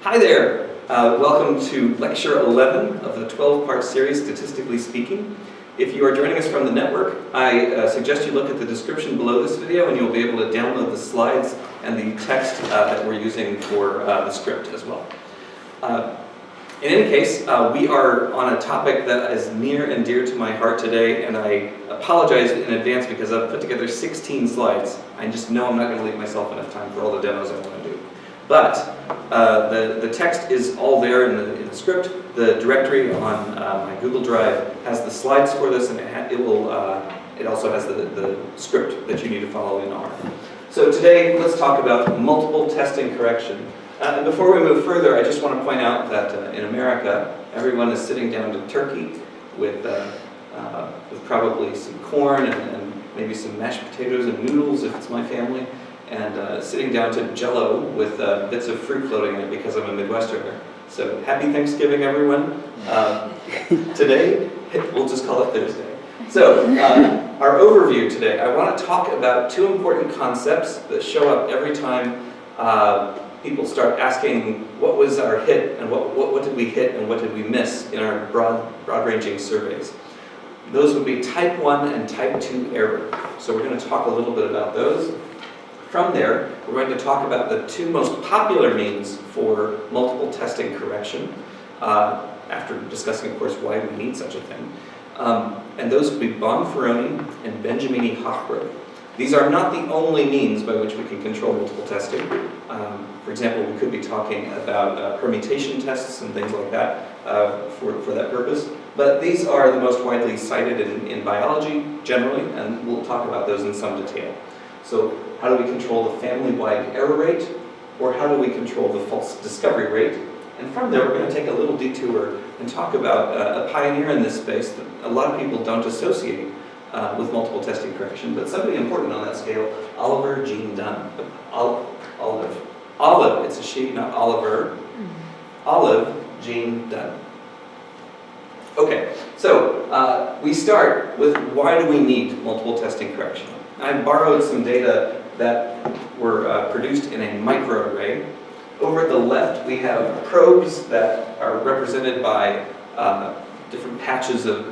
Hi there! Welcome to Lecture 11 of the 12-part series, Statistically Speaking. If you are joining us from the network, I suggest you look at the description below this video and you'll be able to download the slides and the text that we're using for the script as well. In any case, we are on a topic that is near and dear to my heart today, and I apologize in advance because I've put together 16 slides. I just know I'm not going to leave myself enough time for all the demos I want to do. But the text is all there in the script. The directory on my Google Drive has the slides for this, and it also has the script that you need to follow in R. So today, let's talk about multiple testing correction. And before we move further, I just want to point out that in America, everyone is sitting down to turkey with probably some corn and maybe some mashed potatoes and noodles if it's my family, and sitting down to Jell-O with bits of fruit floating in it because I'm a Midwesterner. So happy Thanksgiving, everyone. Today, we'll just call it Thursday. So our overview today, I want to talk about two important concepts that show up every time people start asking what was our hit and what did we hit and what did we miss in our broad-ranging surveys. Those would be type 1 and type 2 error. So we're going to talk a little bit about those. From there, we're going to talk about the two most popular means for multiple testing correction, after discussing, of course, why we need such a thing. And those would be Bonferroni and Benjamini-Hochberg. These are not the only means by which we can control multiple testing. For example, we could be talking about permutation tests and things like that for that purpose. But these are the most widely cited in biology generally, and we'll talk about those in some detail. So how do we control the family-wide error rate, or how do we control the false discovery rate? And from there, we're going to take a little detour and talk about a pioneer in this space that a lot of people don't associate with multiple testing correction, but somebody important on that scale, Olive Dunn. Olive, it's a she, not Oliver. Olive Jean Dunn. Okay, so we start with why do we need multiple testing correction? I borrowed some data that were produced in a microarray. Over at the left, we have probes that are represented by different patches of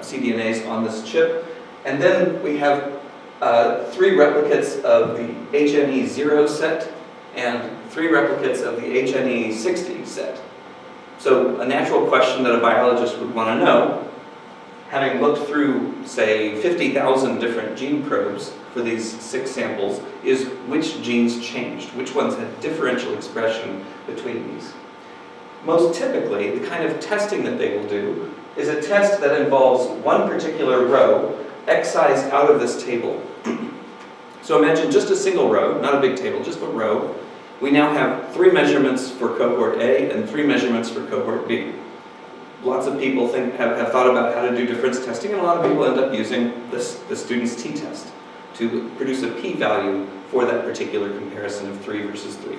cDNAs on this chip. And then we have 3 replicates of the HNE0 set and 3 replicates of the HNE60 set. So a natural question that a biologist would want to know, having looked through, say, 50,000 different gene probes for these 6 samples, is which genes changed? Which ones had differential expression between these? Most typically, the kind of testing that they will do is a test that involves one particular row excised out of this table. So imagine just a single row, not a big table, just a row. We now have 3 measurements for cohort A and 3 measurements for cohort B. Lots of people have thought about how to do difference testing, and a lot of people end up using the student's t-test to produce a p-value for that particular comparison of 3 versus 3.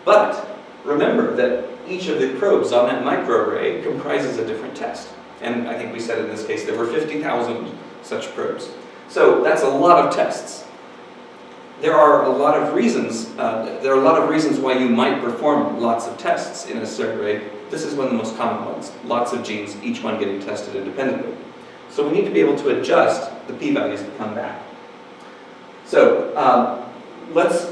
But remember that each of the probes on that microarray comprises a different test. And I think we said in this case there were 50,000 such probes. So that's a lot of tests. There are a lot of reasons why you might perform lots of tests in a survey. This is one of the most common ones. Lots of genes, each one getting tested independently. So we need to be able to adjust the p-values that come back. So let's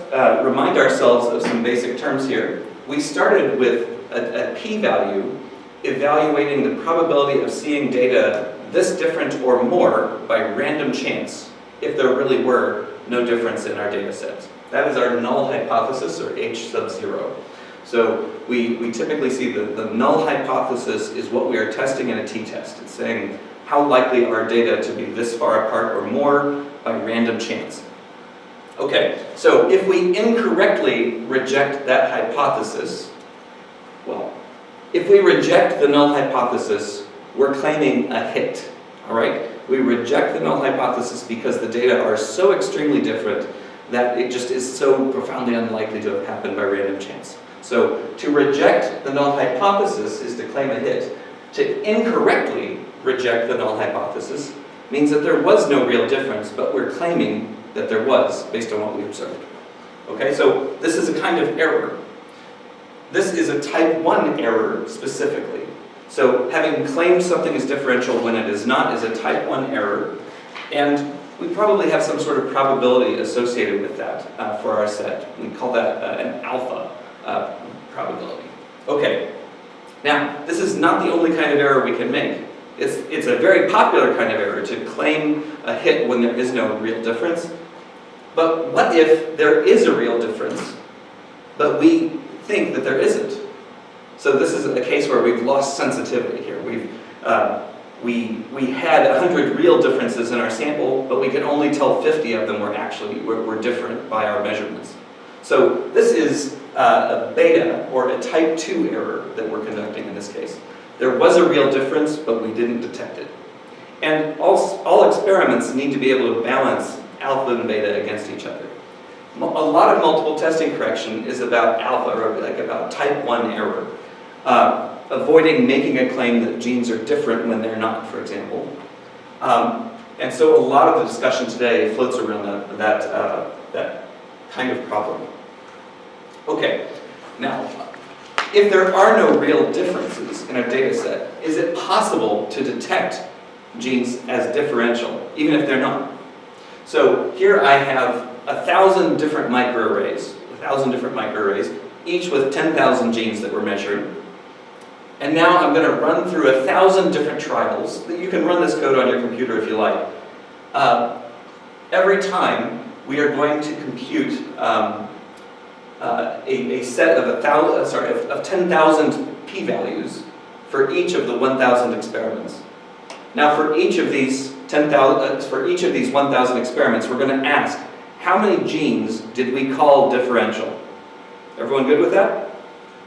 remind ourselves of some basic terms here. We started with a p-value evaluating the probability of seeing data this different or more by random chance if there really were no difference in our data sets. That is our null hypothesis, or H sub 0. So we typically see the null hypothesis is what we are testing in a t-test. It's saying how likely are data to be this far apart or more by random chance. Okay, so if we incorrectly reject that hypothesis, well, if we reject the null hypothesis, we're claiming a hit, all right? We reject the null hypothesis because the data are so extremely different that it just is so profoundly unlikely to have happened by random chance. So to reject the null hypothesis is to claim a hit. To incorrectly reject the null hypothesis means that there was no real difference, but we're claiming that there was based on what we observed. Okay, so this is a kind of error. this is a type 1 error specifically. So having claimed something is differential when it is not is a type 1 error, and we probably have some sort of probability associated with that for our set. We call that an alpha probability. Okay, now this is not the only kind of error we can make. It's a very popular kind of error to claim a hit when there is no real difference. But what if there is a real difference, but we think that there isn't? So this is a case where we've lost sensitivity here. We had 100 real differences in our sample, but we could only tell 50 of them were different by our measurements. So this is a beta, or a type 2 error that we're conducting in this case. There was a real difference, but we didn't detect it. And all experiments need to be able to balance alpha and beta against each other. A lot of multiple testing correction is about alpha, or like about type 1 error. Avoiding making a claim that genes are different when they're not, for example. And so a lot of the discussion today floats around that kind of problem. Okay, now, if there are no real differences in our data set, is it possible to detect genes as differential, even if they're not? So here I have 1,000 different microarrays, each with 10,000 genes that were measured. And now I'm going to run through 1,000 different trials. You can run this code on your computer if you like. Every time we are going to compute a set of 10,000 p-values for each of the 1,000 experiments. Now, for each of these 1,000 experiments, we're going to ask, how many genes did we call differential? Everyone good with that?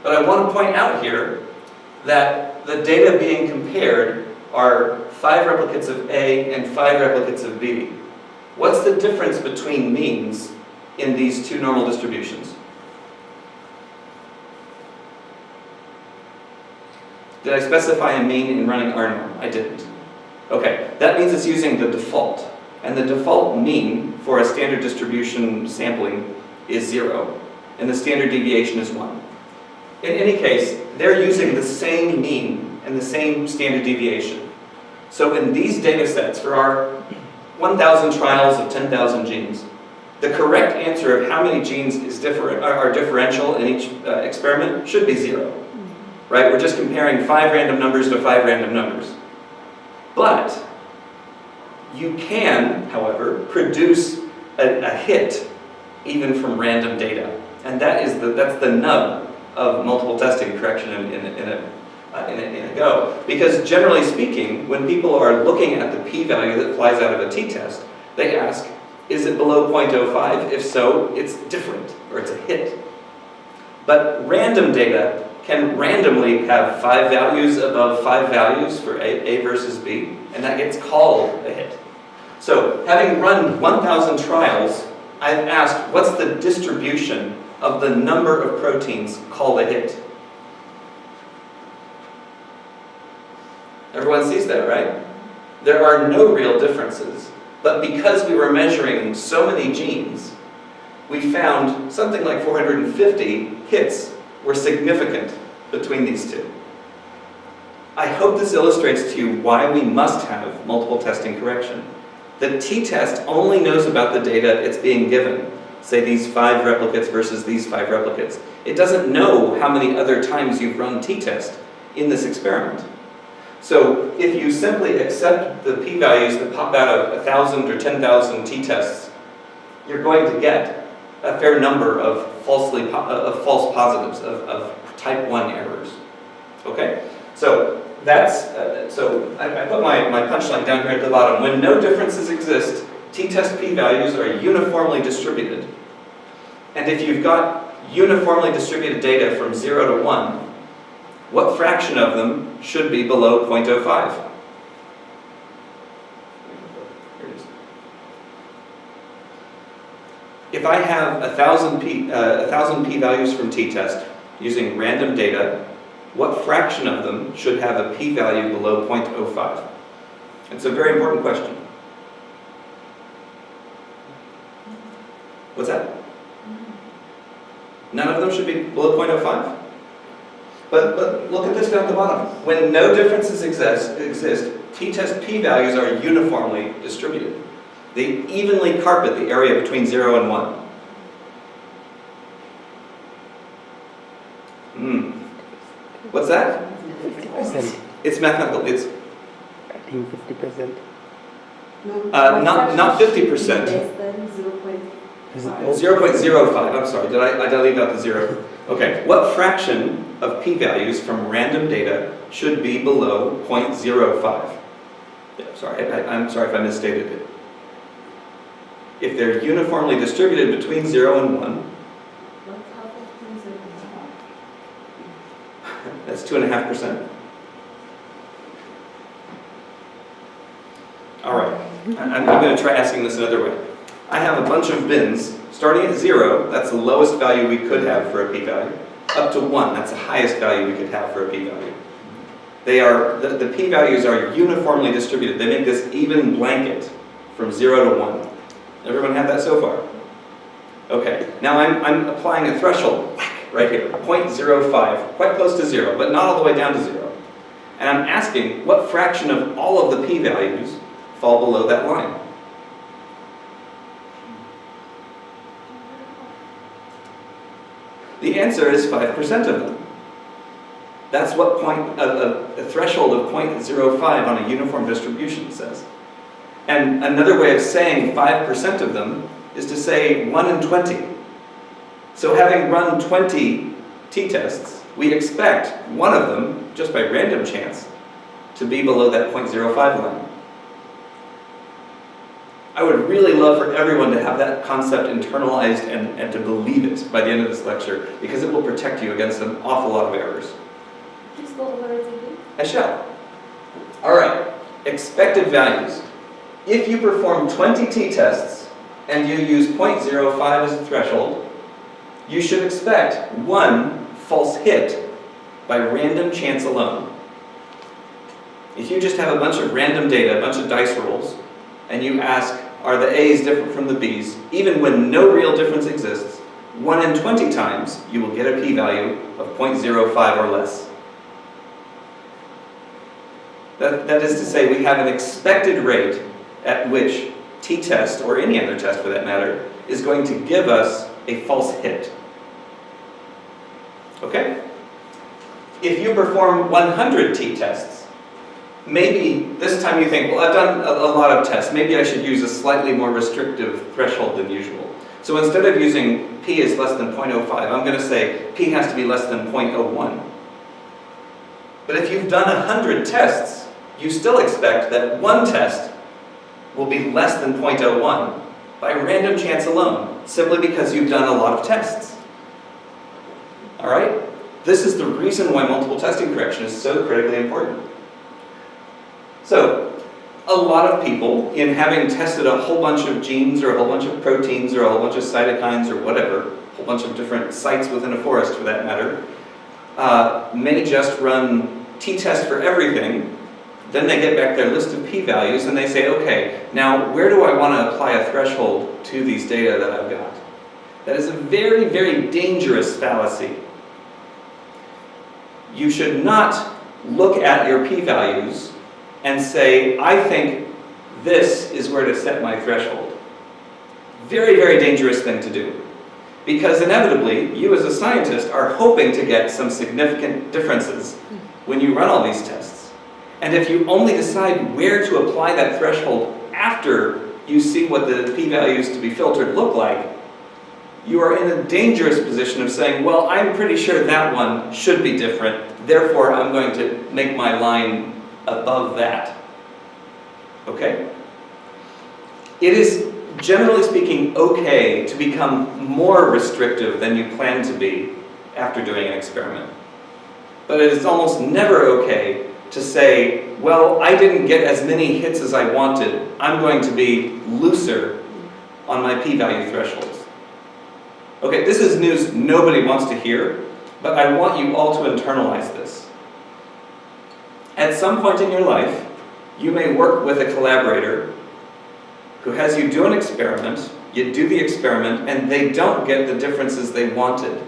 But I want to point out here that the data being compared are 5 replicates of A and 5 replicates of B. What's the difference between means in these two normal distributions? Did I specify a mean in running rnorm? I didn't. Okay, that means it's using the default. And the default mean for a standard distribution sampling is 0. And the standard deviation is 1. In any case, they're using the same mean and the same standard deviation. So in these data sets, for our 1,000 trials of 10,000 genes, the correct answer of how many genes are differential in each experiment should be 0. Right? We're just comparing 5 random numbers to 5 random numbers. But you can, however, produce a hit even from random data. And that's the nub of multiple testing correction in a go. Because generally speaking, when people are looking at the p-value that flies out of a t-test, they ask, is it below 0.05? If so, it's different, or it's a hit. But random data can randomly have 5 values above 5 values for A versus B, and that gets called a hit. So, having run 1,000 trials, I've asked, what's the distribution of the number of proteins called a hit? Everyone sees that, right? There are no real differences, but because we were measuring so many genes, we found something like 450 hits were significant between these two. I hope this illustrates to you why we must have multiple testing correction. The t-test only knows about the data it's being given, say these 5 replicates versus these 5 replicates. It doesn't know how many other times you've run t-test in this experiment. So if you simply accept the p-values that pop out of 1,000 or 10,000 t-tests, you're going to get a fair number of false positives, of type 1 errors. Okay? So I put my punchline down here at the bottom. When no differences exist, t-test p-values are uniformly distributed. And if you've got uniformly distributed data from 0 to 1, what fraction of them should be below 0.05? Here it is. If I have 1,000 p-values from t-test using random data, what fraction of them should have a p-value below 0.05? It's a very important question. What's that? None of them should be below 0.05? But look at this down at the bottom. When no differences exist, t-test p-values are uniformly distributed. They evenly carpet the area between 0 and 1. What's that? 50%. It's mathematical. It's I think 50%. not 50%. Less than 0.05. I'm sorry. Did I leave out the 0? Okay. What fraction of p-values from random data should be below 0.05? Yeah, sorry. I'm sorry if I misstated it. If they're uniformly distributed between 0 and 1, that's 2.5%. All right, I'm going to try asking this another way. I have a bunch of bins starting at 0, that's the lowest value we could have for a p-value, up to 1, that's the highest value we could have for a p-value. They are, the p-values are uniformly distributed. They make this even blanket from 0 to 1. Everyone have that so far? Okay, now I'm applying a threshold right here, 0.05, quite close to 0, but not all the way down to 0. And I'm asking what fraction of all of the p-values fall below that line? The answer is 5% of them. That's what a threshold of 0.05 on a uniform distribution says. And another way of saying 5% of them is to say 1 in 20. So having run 20 t-tests, we expect one of them, just by random chance, to be below that 0.05 line. I would really love for everyone to have that concept internalized and to believe it by the end of this lecture, because it will protect you against an awful lot of errors. Please go over it again. I shall. All right, expected values. If you perform 20 t-tests and you use 0.05 as a threshold, you should expect 1 false hit by random chance alone. If you just have a bunch of random data, a bunch of dice rolls, and you ask, are the A's different from the B's, even when no real difference exists, 1 in 20 times you will get a p-value of 0.05 or less. That is to say, we have an expected rate at which t-test, or any other test for that matter, is going to give us a false hit. Okay? If you perform 100 t-tests, maybe this time you think, well, I've done a lot of tests, maybe I should use a slightly more restrictive threshold than usual. So instead of using p is less than 0.05, I'm going to say p has to be less than 0.01. But if you've done 100 tests, you still expect that one test will be less than 0.01 by random chance alone, simply because you've done a lot of tests. All right? This is the reason why multiple testing correction is so critically important. So, a lot of people, in having tested a whole bunch of genes or a whole bunch of proteins or a whole bunch of cytokines or whatever, a whole bunch of different sites within a forest for that matter, may just run t-tests for everything. Then they get back their list of p-values and they say, okay, now where do I want to apply a threshold to these data that I've got? That is a very, very dangerous fallacy. You should not look at your p-values and say, I think this is where to set my threshold. Very, very dangerous thing to do. Because inevitably, you as a scientist are hoping to get some significant differences when you run all these tests. And if you only decide where to apply that threshold after you see what the p-values to be filtered look like, you are in a dangerous position of saying, well, I'm pretty sure that one should be different, therefore I'm going to make my line above that. Okay? It is, generally speaking, okay to become more restrictive than you plan to be after doing an experiment. But it is almost never okay to say, well, I didn't get as many hits as I wanted, I'm going to be looser on my p-value thresholds. Okay, this is news nobody wants to hear, but I want you all to internalize this. At some point in your life, you may work with a collaborator who has you do an experiment, you do the experiment, and they don't get the differences they wanted.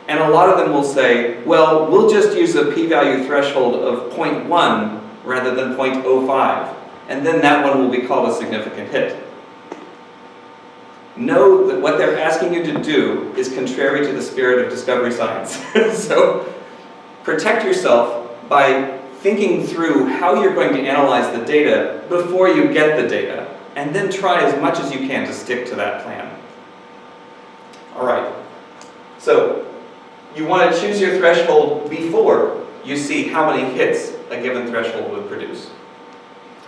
And a lot of them will say, well, we'll just use a p-value threshold of 0.1 rather than 0.05, and then that one will be called a significant hit. Know that what they're asking you to do is contrary to the spirit of discovery science. So protect yourself by thinking through how you're going to analyze the data before you get the data, and then try as much as you can to stick to that plan. All right, so you want to choose your threshold before you see how many hits a given threshold would produce.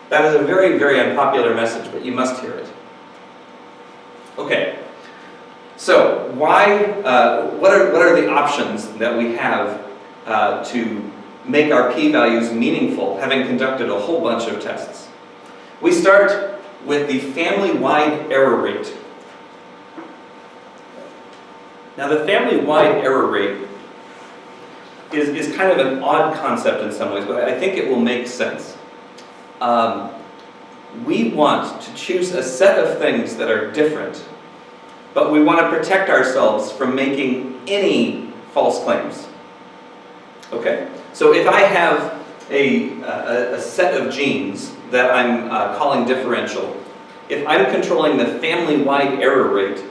That is a very, very unpopular message, but you must hear it. Okay, so what are the options that we have to make our p-values meaningful, having conducted a whole bunch of tests? We start with the family-wide error rate. Now, the family-wide error rate is kind of an odd concept in some ways, but I think it will make sense. We want to choose a set of things that are different, but we want to protect ourselves from making any false claims. Okay? So if I have a set of genes that I'm calling differential, if I'm controlling the family-wide error rate,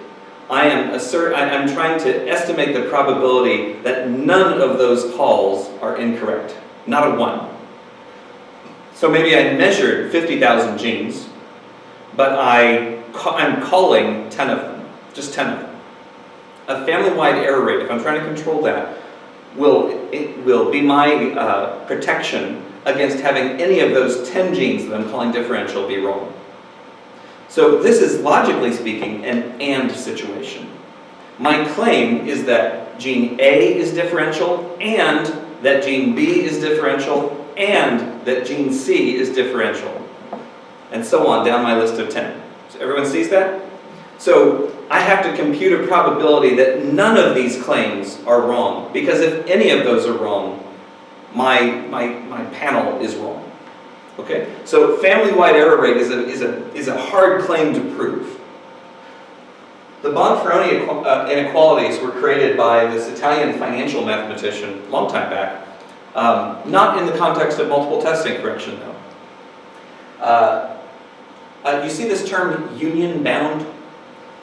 I'm trying to estimate the probability that none of those calls are incorrect, not a one. So maybe I measured 50,000 genes, but I'm calling 10 of them, just 10 of them. A family-wide error rate, if I'm trying to control that, will be my protection against having any of those 10 genes that I'm calling differential be wrong. So this is, logically speaking, an AND situation. My claim is that gene A is differential, and that gene B is differential, and that gene C is differential, and so on down my list of 10. So everyone sees that? So I have to compute a probability that none of these claims are wrong, because if any of those are wrong, my panel is wrong. Okay? So family-wide error rate is a hard claim to prove. The Bonferroni inequalities were created by this Italian financial mathematician a long time back, not in the context of multiple testing correction, though. You see this term union bound?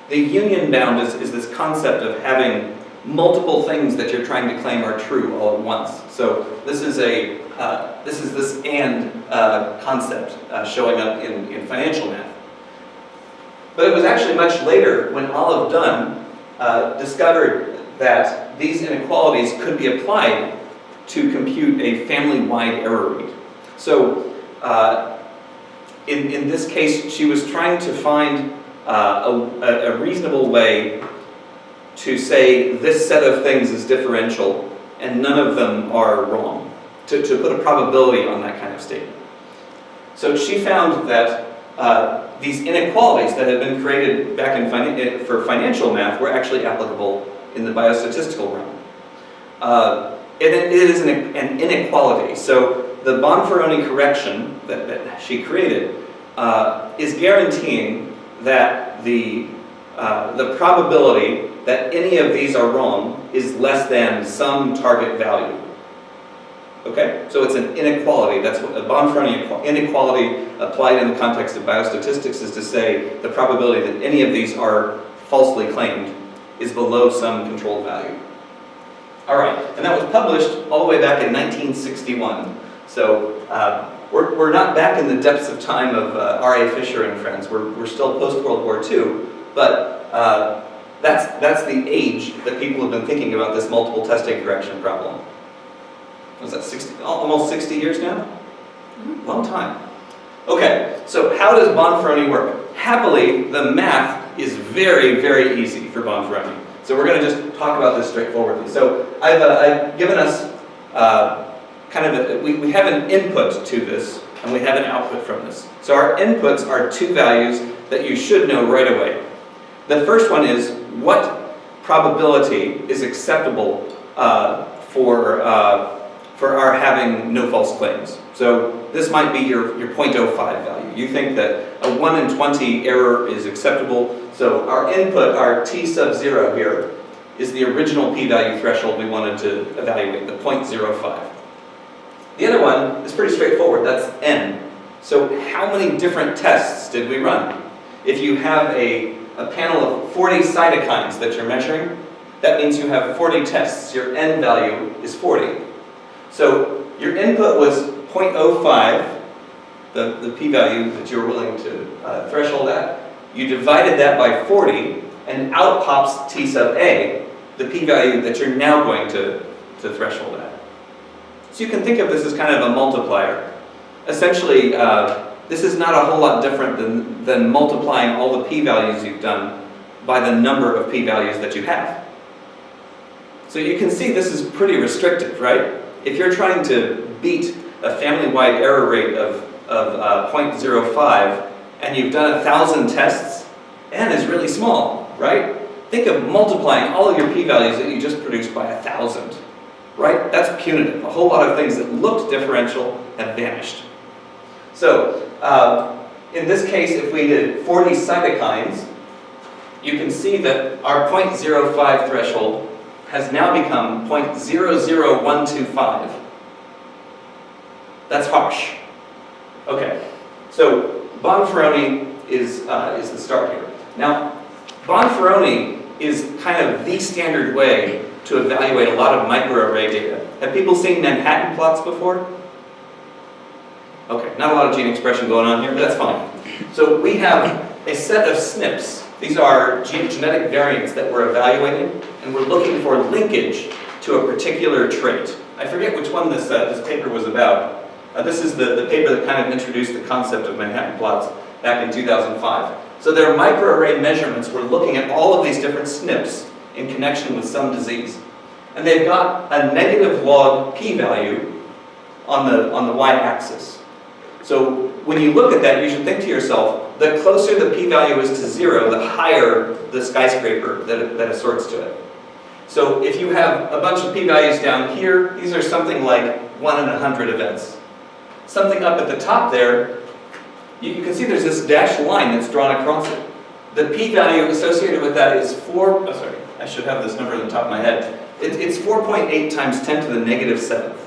The union bound is this concept of having multiple things that you're trying to claim are true all at once. So this is this AND concept showing up in financial math. But it was actually much later when Olive Dunn discovered that these inequalities could be applied to compute a family-wide error rate. So in this case, she was trying to find a reasonable way to say this set of things is differential and none of them are wrong, to put a probability on that kind of statement. So she found that these inequalities that had been created back for financial math were actually applicable in the biostatistical realm. It is an inequality. So the Bonferroni correction that she created is guaranteeing that the probability that any of these are wrong is less than some target value. Okay? So it's an inequality. That's what a Bonferroni inequality applied in the context of biostatistics is to say the probability that any of these are falsely claimed is below some controlled value. All right, and that was published all the way back in 1961. So we're not back in the depths of time of R.A. Fisher and friends. We're still post-World War II, but that's the age that people have been thinking about this multiple testing correction problem. Was that almost 60 years now? Long time. Okay, so how does Bonferroni work? Happily, the math is very, very easy for Bonferroni. So we're going to just talk about this straightforwardly. So I've given us we have an input to this, and we have an output from this. So our inputs are two values that you should know right away. The first one is what probability is acceptable for our having no false claims. So this might be your 0.05 value. You think that a 1 in 20 error is acceptable. So our input, our t sub 0 here, is the original p-value threshold we wanted to evaluate, the 0.05. The other one is pretty straightforward, that's n. So how many different tests did we run? If you have a panel of 40 cytokines that you're measuring, that means you have 40 tests. Your n value is 40. So your input was 0.05, the p-value that you were willing to threshold at. You divided that by 40, and out pops t sub a, the p-value that you're now going to threshold at. So you can think of this as kind of a multiplier. Essentially, this is not a whole lot different than multiplying all the p-values you've done by the number of p-values that you have. So you can see this is pretty restrictive, right? If you're trying to beat a family-wide error rate of 0.05 and you've done 1,000 tests, n is really small, right? Think of multiplying all of your p-values that you just produced by 1,000, right? That's punitive. A whole lot of things that looked differential have vanished. So, in this case, if we did 40 cytokines, you can see that our 0.05 threshold has now become 0.00125. That's harsh. Okay, so Bonferroni is the start here. Now, Bonferroni is kind of the standard way to evaluate a lot of microarray data. Have people seen Manhattan plots before? Okay, not a lot of gene expression going on here, but that's fine. So we have a set of SNPs. These are genetic variants that we're evaluating, and we're looking for linkage to a particular trait. I forget which one this paper was about. This is the paper that kind of introduced the concept of Manhattan plots back in 2005. So they're microarray measurements. We're looking at all of these different SNPs in connection with some disease. And they've got a negative log p-value on the y-axis. So when you look at that, you should think to yourself, the closer the p-value is to 0, the higher the skyscraper that assorts to it. So if you have a bunch of p-values down here, these are something like 1 in 100 events. Something up at the top there, you can see there's this dashed line that's drawn across it. The p-value associated with that is I should have this number at the top of my head. It's 4.8 times 10 to the negative 7th.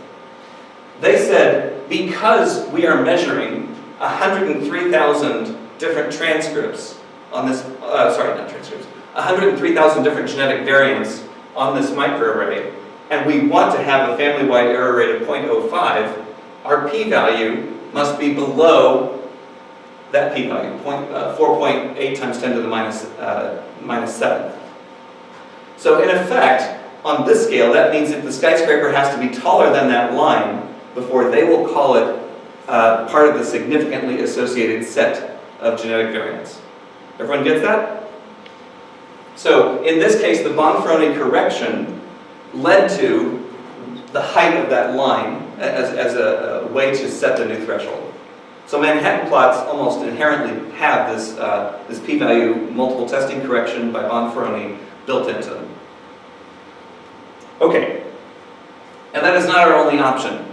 They said, because we are measuring 103,000 different transcripts on this, 103,000 different genetic variants on this microarray, and we want to have a family-wide error rate of 0.05, our p-value must be below that p-value, 4.8 times 10 to the minus 7th. So in effect, on this scale, that means that the skyscraper has to be taller than that line before they will call it part of the significantly associated set of genetic variants. Everyone gets that? So in this case, the Bonferroni correction led to the height of that line as a way to set the new threshold. So Manhattan plots almost inherently have this p-value multiple testing correction by Bonferroni built into them. Okay, and that is not our only option.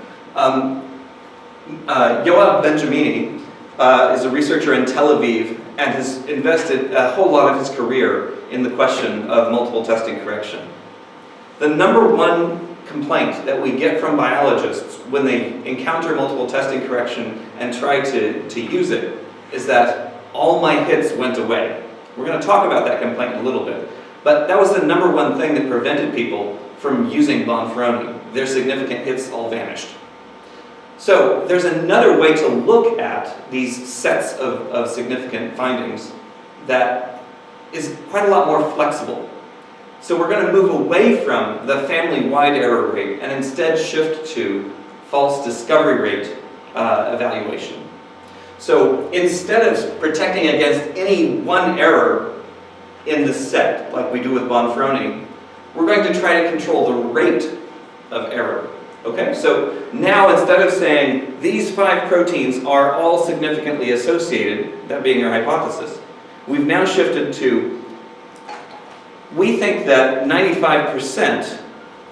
Yoav Benjamini is a researcher in Tel Aviv and has invested a whole lot of his career in the question of multiple testing correction. The number one complaint that we get from biologists when they encounter multiple testing correction and try to use it is that all my hits went away. We're going to talk about that complaint in a little bit. But that was the number one thing that prevented people from using Bonferroni. Their significant hits all vanished. So there's another way to look at these sets of significant findings that is quite a lot more flexible. So we're going to move away from the family-wide error rate and instead shift to false discovery rate evaluation. So instead of protecting against any one error in the set, like we do with Bonferroni, we're going to try to control the rate of error. Okay, so now instead of saying these 5 proteins are all significantly associated, that being our hypothesis, we've now shifted to, we think that 95%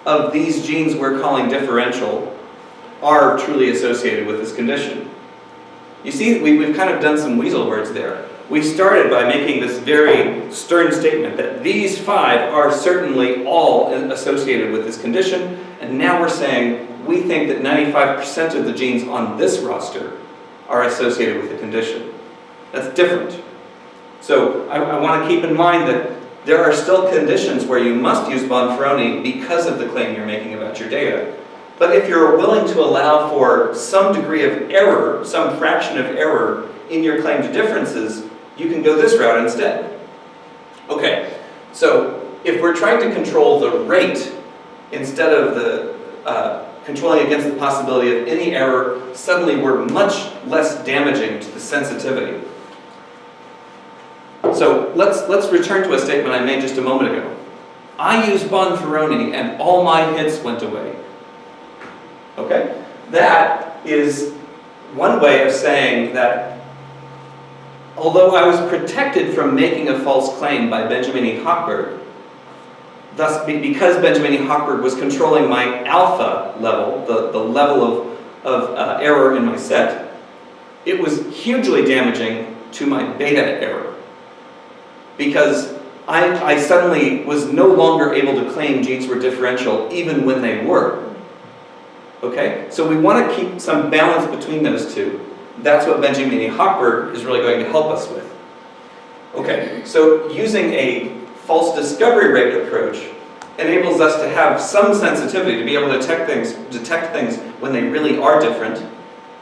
of these genes we're calling differential are truly associated with this condition. You see, we've kind of done some weasel words there. we started by making this very stern statement that these 5 are certainly all associated with this condition, and now we're saying we think that 95% of the genes on this roster are associated with the condition. That's different. So I want to keep in mind that there are still conditions where you must use Bonferroni because of the claim you're making about your data. But if you're willing to allow for some degree of error, some fraction of error in your claim to differences, you can go this route instead. Okay, so if we're trying to control the rate instead of the controlling against the possibility of any error, suddenly we're much less damaging to the sensitivity. So let's return to a statement I made just a moment ago. I used Bonferroni and all my hits went away. Okay? That is one way of saying that although I was protected from making a false claim by Benjamini-Hochberg, thus because Benjamini-Hochberg was controlling my alpha level, the level of error in my set, it was hugely damaging to my beta error. Because I suddenly was no longer able to claim genes were differential even when they were. Okay? So we want to keep some balance between those two. That's what Benjamini-Hochberg is really going to help us with. Okay, so using a false discovery rate approach enables us to have some sensitivity to be able to detect things when they really are different.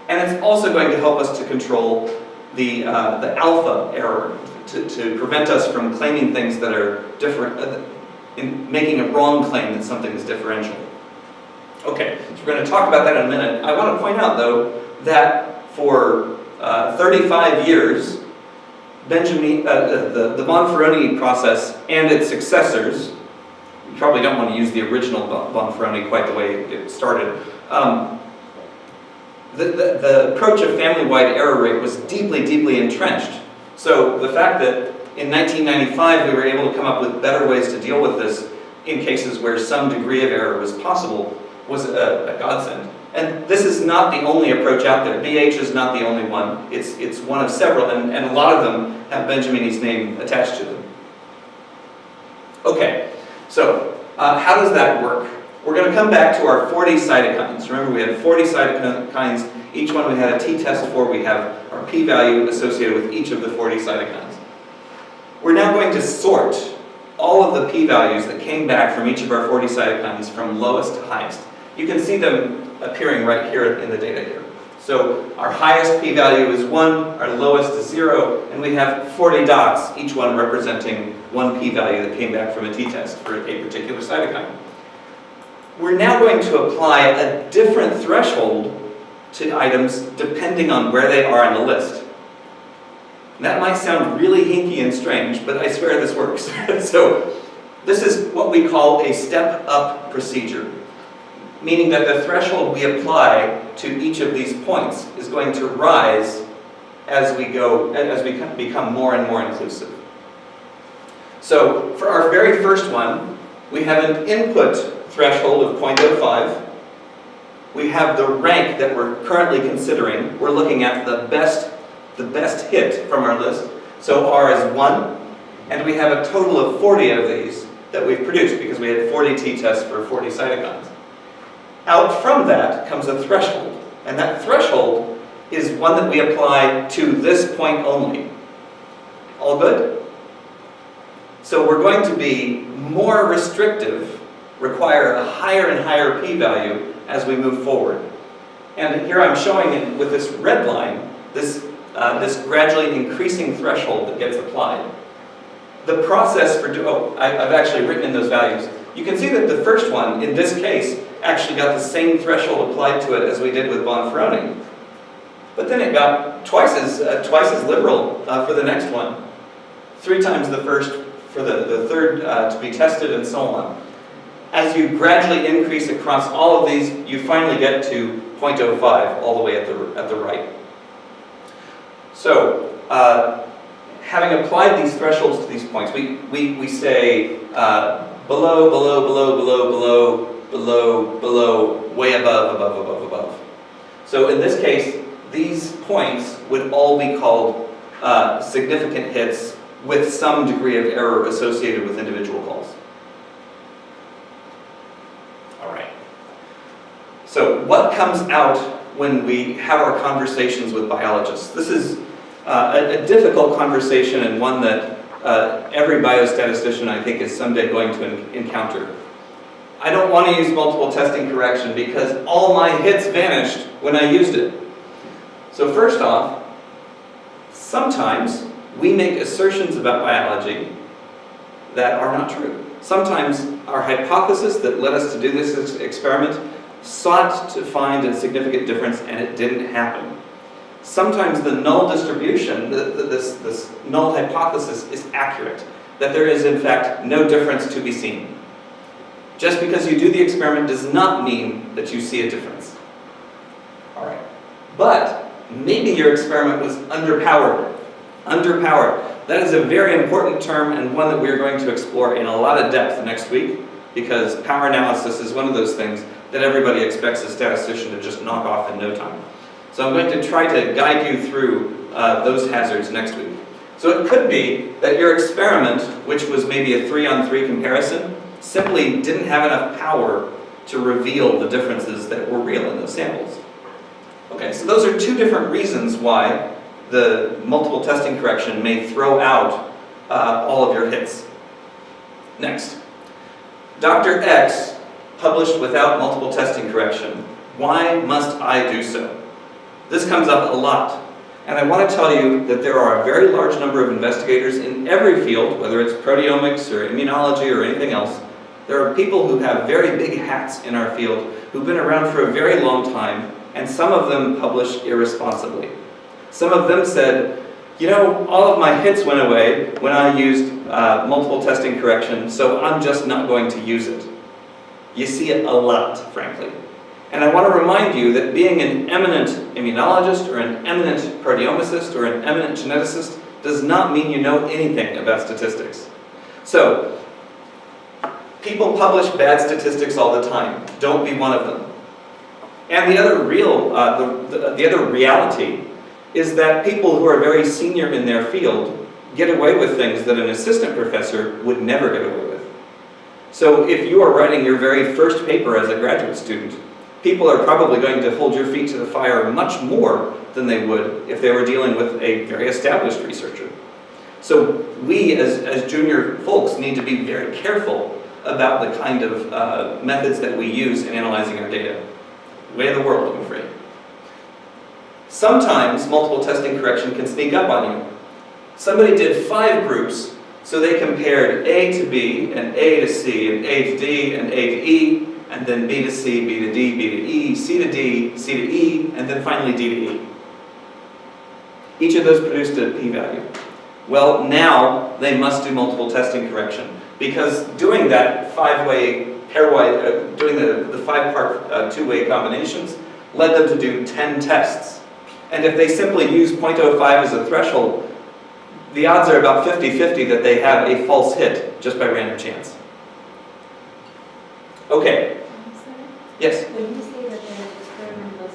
And it's also going to help us to control the alpha error, to prevent us from claiming things that are different, in making a wrong claim that something is differential. Okay, so we're going to talk about that in a minute. I want to point out, though, that for 35 years, the Bonferroni process and its successors, you probably don't want to use the original Bonferroni quite the way it started, the approach of family-wide error rate was deeply, deeply entrenched. So the fact that in 1995 we were able to come up with better ways to deal with this in cases where some degree of error was possible was a godsend. And this is not the only approach out there. BH is not the only one. It's one of several, and a lot of them have Benjamini's name attached to them. Okay, so how does that work? We're going to come back to our 40 cytokines. Remember, we had 40 cytokines. Each one we had a t-test for. We have our p-value associated with each of the 40 cytokines. We're now going to sort all of the p-values that came back from each of our 40 cytokines from lowest to highest. You can see them appearing right here in the data here. So our highest p-value is 1, our lowest is 0, and we have 40 dots, each one representing one p-value that came back from a t-test for a particular cytokine. We're now going to apply a different threshold to items depending on where they are on the list. That might sound really hinky and strange, but I swear this works. So this is what we call a step-up procedure, meaning that the threshold we apply to each of these points is going to rise as we become more and more inclusive. So for our very first one, we have an input threshold of 0.05. We have the rank that we're currently considering. We're looking at the best hit from our list. So R is 1, and we have a total of 40 of these that we've produced because we had 40 t-tests for 40 cytokines. Out from that comes a threshold, and that threshold is one that we apply to this point only. All good? So we're going to be more restrictive, require a higher and higher p-value as we move forward. And here I'm showing it with this red line, this gradually increasing threshold that gets applied. The process for I've actually written in those values. You can see that the first one, in this case, actually got the same threshold applied to it as we did with Bonferroni. But then it got twice as liberal for the next one. 3 times the first for the third to be tested, and so on. As you gradually increase across all of these, you finally get to 0.05 all the way at the right. So, having applied these thresholds to these points, we say below, below, below, below, below, below, below, way above, above, above, above. So in this case, these points would all be called significant hits with some degree of error associated with individual calls. All right. So what comes out when we have our conversations with biologists? This is a difficult conversation, and one that every biostatistician, I think, is someday going to encounter. I don't want to use multiple testing correction because all my hits vanished when I used it. So first off, sometimes we make assertions about biology that are not true. Sometimes our hypothesis that led us to do this experiment sought to find a significant difference, and it didn't happen. Sometimes the null distribution, this null hypothesis, is accurate, that there is in fact no difference to be seen. Just because you do the experiment does not mean that you see a difference. All right. But maybe your experiment was underpowered. Underpowered. That is a very important term, and one that we're going to explore in a lot of depth next week, because power analysis is one of those things that everybody expects a statistician to just knock off in no time. So I'm going to try to guide you through those hazards next week. So it could be that your experiment, which was maybe a 3-on-3 comparison, simply didn't have enough power to reveal the differences that were real in those samples. Okay, so those are two different reasons why the multiple testing correction may throw out all of your hits. Next, Dr. X published without multiple testing correction. Why must I do so? This comes up a lot. And I want to tell you that there are a very large number of investigators in every field, whether it's proteomics or immunology or anything else. There are people who have very big hats in our field who've been around for a very long time, and some of them publish irresponsibly. Some of them said, you know, all of my hits went away when I used multiple testing correction, so I'm just not going to use it. You see it a lot, frankly. And I want to remind you that being an eminent immunologist or an eminent proteomicist or an eminent geneticist does not mean you know anything about statistics. So, people publish bad statistics all the time. Don't be one of them. And the other the other reality is that people who are very senior in their field get away with things that an assistant professor would never get away with. So if you are writing your very first paper as a graduate student, people are probably going to hold your feet to the fire much more than they would if they were dealing with a very established researcher. So we, as junior folks, need to be very careful about the kind of methods that we use in analyzing our data. Way of the world, I'm afraid. Sometimes multiple testing correction can sneak up on you. Somebody did 5 groups, so they compared A to B, and A to C, and A to D, and A to E, and then B to C, B to D, B to E, C to D, C to E, and then finally D to E. Each of those produced a p-value. Well, now they must do multiple testing correction, because doing that 5-way pairwise, doing the 5-part two-way combinations led them to do 10 tests. And if they simply use 0.05 as a threshold, the odds are about 50-50 that they have a false hit just by random chance. Okay. Sorry? Yes? When you say that the experiment was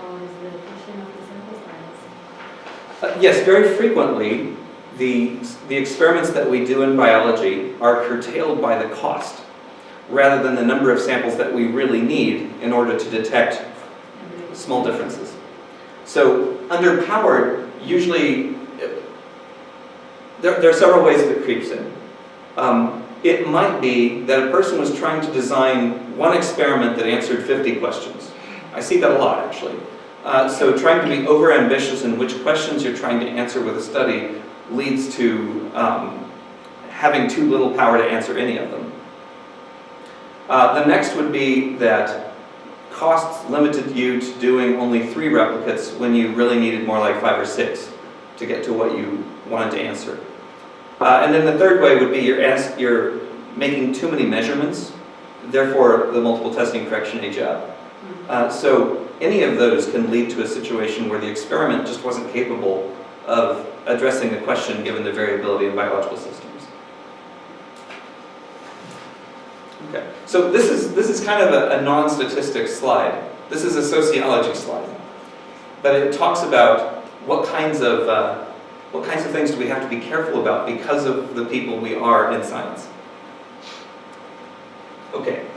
on the question of the sample size? Yes, very frequently the experiments that we do in biology are curtailed by the cost rather than the number of samples that we really need in order to detect small differences. So underpowered, usually, there are several ways that it creeps in. It might be that a person was trying to design one experiment that answered 50 questions. I see that a lot, actually. So trying to be overambitious in which questions you're trying to answer with a study leads to having too little power to answer any of them. The next would be that costs limited you to doing only 3 replicates when you really needed more like 5 or 6 to get to what you wanted to answer. And then the third way would be you're making too many measurements, therefore the multiple testing correction age up. So any of those can lead to a situation where the experiment just wasn't capable of addressing the question given the variability in biological systems. Okay, so this is kind of a non-statistics slide. This is a sociology slide. But it talks about what kinds of What kinds of things do we have to be careful about because of the people we are in science? Okay,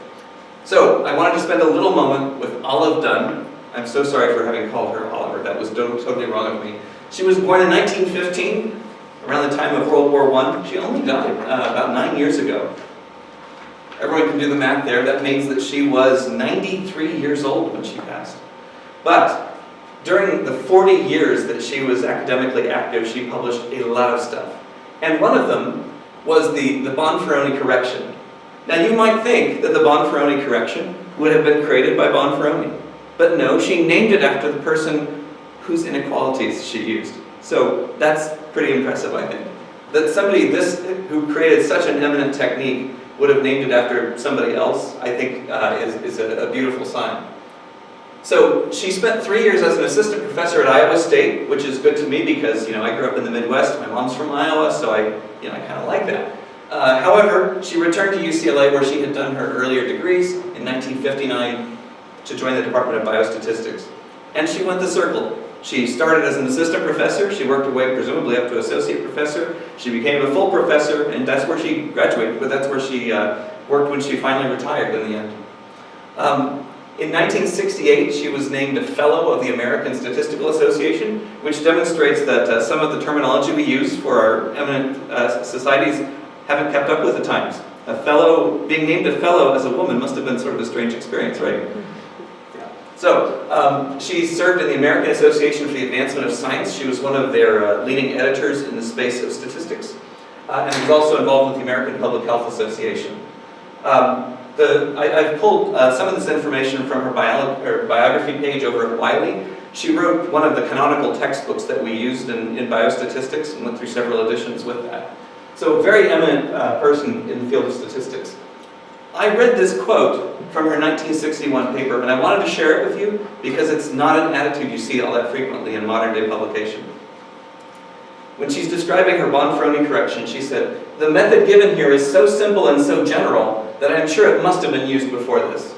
so I wanted to spend a little moment with Olive Dunn. I'm so sorry for having called her Oliver. That was totally wrong of me. She was born in 1915, around the time of World War I. She only died about 9 years ago. Everyone can do the math there. That means that she was 93 years old when she passed. But during the 40 years that she was academically active, she published a lot of stuff. And one of them was the Bonferroni correction. Now you might think that the Bonferroni correction would have been created by Bonferroni. But no, she named it after the person whose inequalities she used. So that's pretty impressive, I think. That somebody who created such an eminent technique would have named it after somebody else, I think is a beautiful sign. So she spent 3 years as an assistant professor at Iowa State, which is good to me because I grew up in the Midwest. My mom's from Iowa, so I kind of like that. However, she returned to UCLA where she had done her earlier degrees in 1959 to join the Department of Biostatistics. And she went the circle. She started as an assistant professor. She worked her way presumably up to associate professor. She became a full professor, and that's where she graduated, but that's where she worked when she finally retired in the end. In 1968, she was named a Fellow of the American Statistical Association, which demonstrates that some of the terminology we use for our eminent societies haven't kept up with the times. Being named a Fellow as a woman must have been sort of a strange experience, right? So, she served in the American Association for the Advancement of Science. She was one of their leading editors in the space of statistics, and was also involved with the American Public Health Association. I've pulled some of this information from her biography page over at Wiley. She wrote one of the canonical textbooks that we used in biostatistics and went through several editions with that. So, a very eminent person in the field of statistics. I read this quote from her 1961 paper, and I wanted to share it with you because it's not an attitude you see all that frequently in modern day publication. When she's describing her Bonferroni correction, she said, "The method given here is so simple and so general that I am sure it must have been used before this.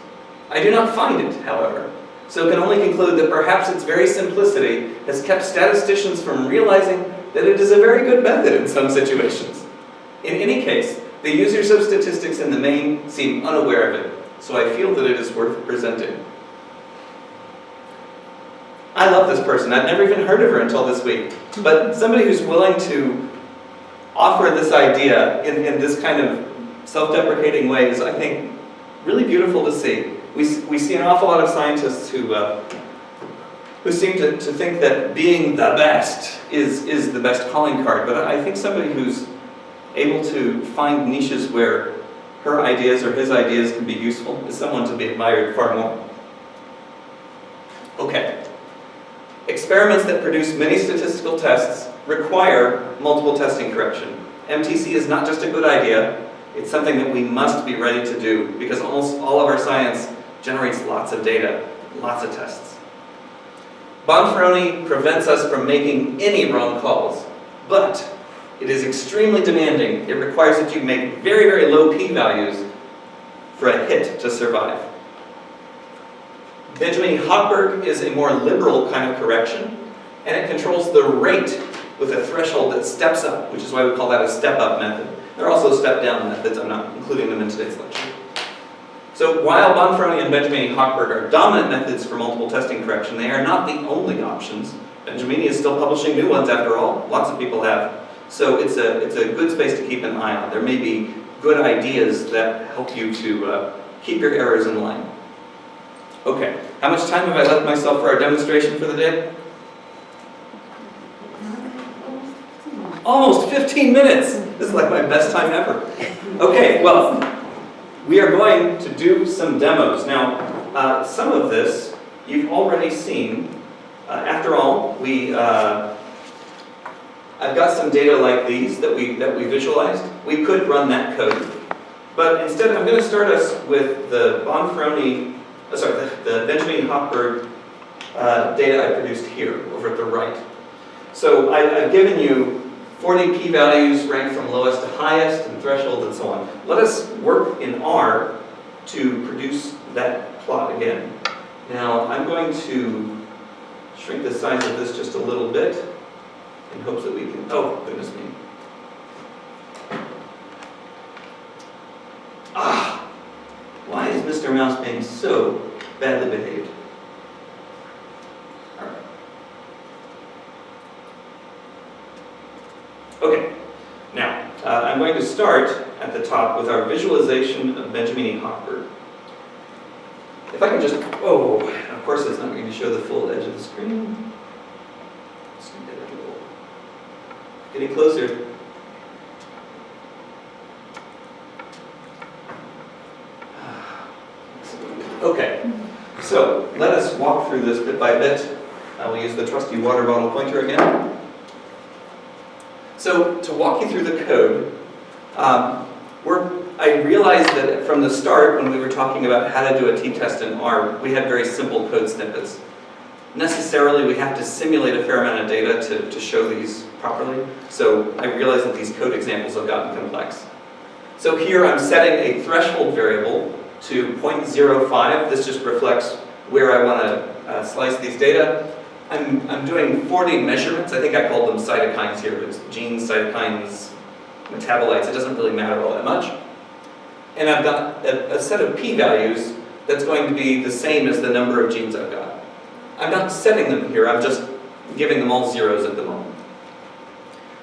I do not find it, however, so can only conclude that perhaps its very simplicity has kept statisticians from realizing that it is a very good method in some situations. In any case, the users of statistics in the main seem unaware of it, so I feel that it is worth presenting." I love this person. I've never even heard of her until this week. But somebody who's willing to offer this idea in this kind of self-deprecating way is, I think, really beautiful to see. We see an awful lot of scientists who seem to think that being the best is the best calling card. But I think somebody who's able to find niches where her ideas or his ideas can be useful is someone to be admired far more. Okay. Experiments that produce many statistical tests require multiple testing correction. MTC is not just a good idea, it's something that we must be ready to do because almost all of our science generates lots of data, lots of tests. Bonferroni prevents us from making any wrong calls, but it is extremely demanding. It requires that you make very, very low p-values for a hit to survive. Benjamini-Hochberg is a more liberal kind of correction, and it controls the rate with a threshold that steps up, which is why we call that a step-up method. There are also step-down methods. I'm not including them in today's lecture. So while Bonferroni and Benjamini-Hochberg are dominant methods for multiple testing correction, they are not the only options. Benjamini is still publishing new ones after all. Lots of people have. So it's a good space to keep an eye on. There may be good ideas that help you to keep your errors in line. Okay, how much time have I left myself for our demonstration for the day? Almost 15 minutes! This is like my best time ever. Okay, well, we are going to do some demos. Now, some of this you've already seen. After all, I've got some data like these that we visualized. We could run that code. But instead, I'm going to start us with the the Benjamini-Hochberg data I produced here, over at the right. So I've given you 40 p-values ranked from lowest to highest, and threshold, and so on. Let us work in R to produce that plot again. Now, I'm going to shrink the size of this just a little bit. in hopes that we can, oh, goodness me. Why is Mr. Mouse being so badly behaved? All right. Okay, now, I'm going to start at the top with our visualization of Benjamini-Hochberg. If I can just, oh, of course it's not going to show the full edge of the screen. Let's get it a little, getting closer. Okay, so let us walk through this bit by bit. I will use the trusty water bottle pointer again. So to walk you through the code, I realized that from the start when we were talking about how to do a t-test in R, we had very simple code snippets. Necessarily we have to simulate a fair amount of data to show these properly, so I realized that these code examples have gotten complex. So here I'm setting a threshold variable to 0.05. This just reflects where I want to slice these data. I'm doing 40 measurements. I think I called them cytokines here, but it's genes, cytokines, metabolites. It doesn't really matter all that much. And I've got a set of p-values that's going to be the same as the number of genes I've got. I'm not setting them here. I'm just giving them all zeros at the moment.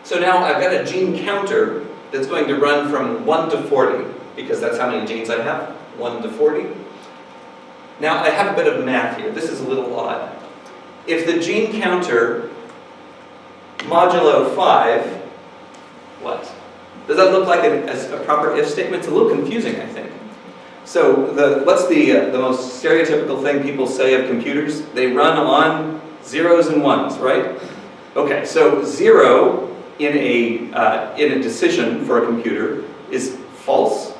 So now I've got a gene counter that's going to run from 1 to 40, because that's how many genes I have, 1 to 40. Now I have a bit of math here. This is a little odd. If the gene counter modulo 5, what? Does that look like a proper if statement? It's a little confusing, I think. So what's the most stereotypical thing people say of computers? They run on zeros and ones, right? Okay, so 0 in a decision for a computer is false,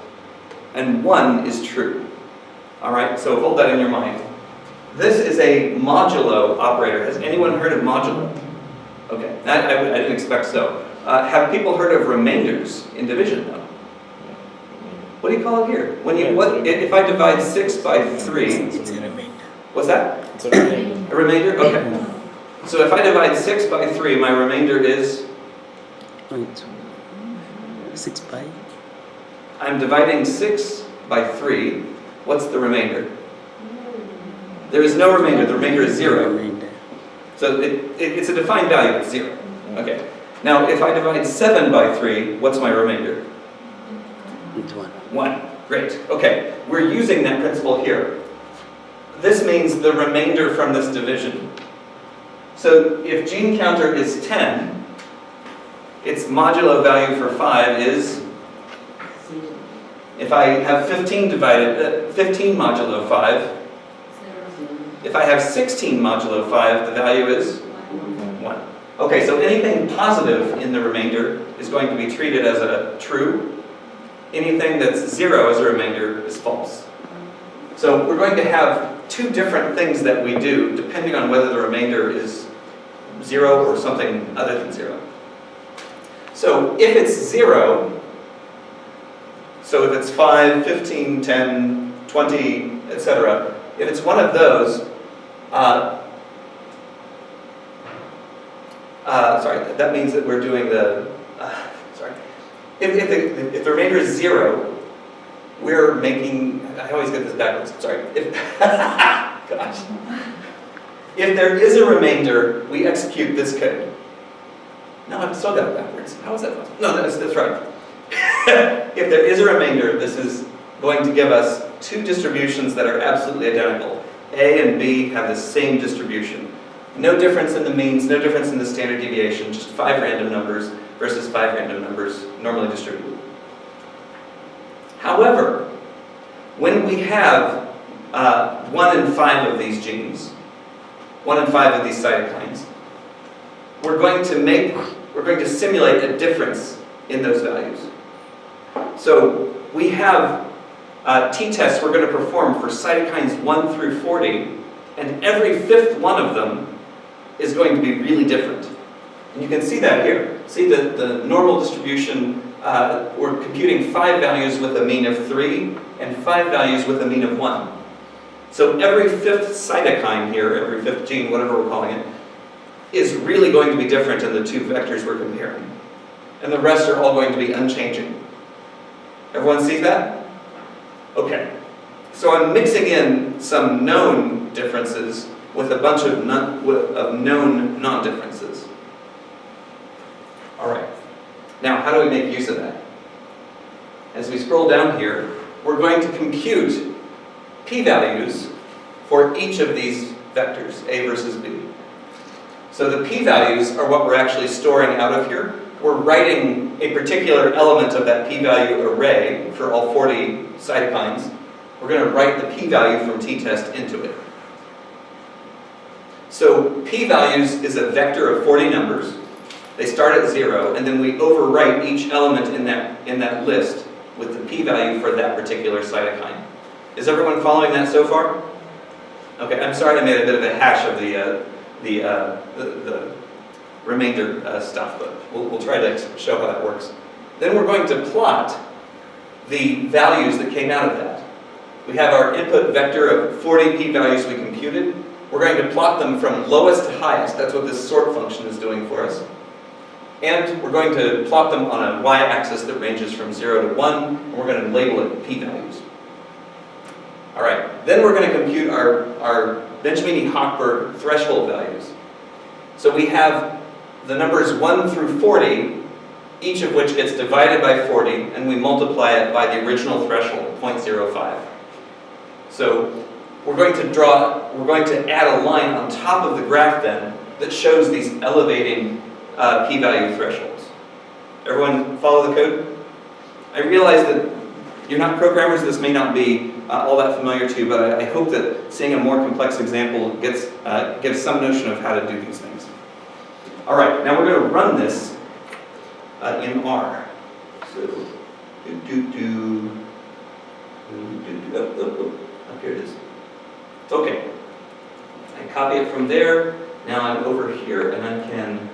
and 1 is true. All right, so hold that in your mind. This is a modulo operator. Has anyone heard of modulo? Okay, I didn't expect so. Have people heard of remainders in division, though? What do you call it here? If I divide 6 by 3... It's a remainder. What's that? It's a remainder. A remainder? Okay. So if I divide 6 by 3, my remainder is? It's 6 by? I'm dividing 6 by 3. What's the remainder? There is no remainder. The remainder is 0. Remainder. So it's a defined value. It's 0. Okay. Now, if I divide 7 by 3, what's my remainder? It's 1. 1. Great. Okay. We're using that principle here. This means the remainder from this division. So if gene counter is 10, its modulo value for 5 is, if I have 15 modulo 5, if I have 16 modulo 5, the value is 1. Okay, so anything positive in the remainder is going to be treated as a true. Anything that's 0 as a remainder is false. So we're going to have two different things that we do depending on whether the remainder is 0 or something other than 0. So if it's 0, so if it's 5, 15, 10, 20, etc., if it's one of those, sorry, that means that we're doing the, sorry. If the remainder is 0, we're making, I always get this backwards, sorry. Gosh. If there is a remainder, we execute this code. No, I've still got it backwards. How is that possible? No, that's right. If there is a remainder, this is going to give us two distributions that are absolutely identical. A and B have the same distribution. No difference in the means, no difference in the standard deviation, just 5 random numbers versus 5 random numbers normally distributed. However, when we have 1 in 5 of these genes, 1 in 5 of these cytokines, we're going to simulate a difference in those values. So we have t-tests we're going to perform for cytokines 1 through 40, and every 5th one of them is going to be really different. And you can see that here. See the normal distribution, we're computing 5 values with a mean of 3, and 5 values with a mean of 1. So every 5th cytokine here, every 5th gene, whatever we're calling it, is really going to be different in the two vectors we're comparing. And the rest are all going to be unchanging. Everyone see that? Okay. So I'm mixing in some known differences with a bunch of known non-differences. All right. Now, how do we make use of that? As we scroll down here, we're going to compute p-values for each of these vectors, A versus B. So the p-values are what we're actually storing out of here. We're writing a particular element of that p-value array for all 40 cytokines. We're going to write the p-value from t-test into it. So p-values is a vector of 40 numbers. They start at 0, and then we overwrite each element in that list with the p-value for that particular cytokine. Is everyone following that so far? Okay, I'm sorry I made a bit of a hash of the remainder stuff, but we'll try to show how that works. Then we're going to plot the values that came out of that. We have our input vector of 40 p-values we computed. We're going to plot them from lowest to highest. That's what this sort function is doing for us. And we're going to plot them on a y-axis that ranges from 0 to 1, and we're going to label it p-values. All right, then we're going to compute our Benjamini-Hochberg threshold values. So we have the numbers 1 through 40, each of which gets divided by 40, and we multiply it by the original threshold, 0.05. So we're going to add a line on top of the graph then that shows these elevating p-value thresholds. Everyone follow the code? I realize that you're not programmers, this may not be all that familiar to you, but I hope that seeing a more complex example gives some notion of how to do these things. All right, now we're going to run this in R. So, up here it is. Okay, I copy it from there. Now I'm over here, and I can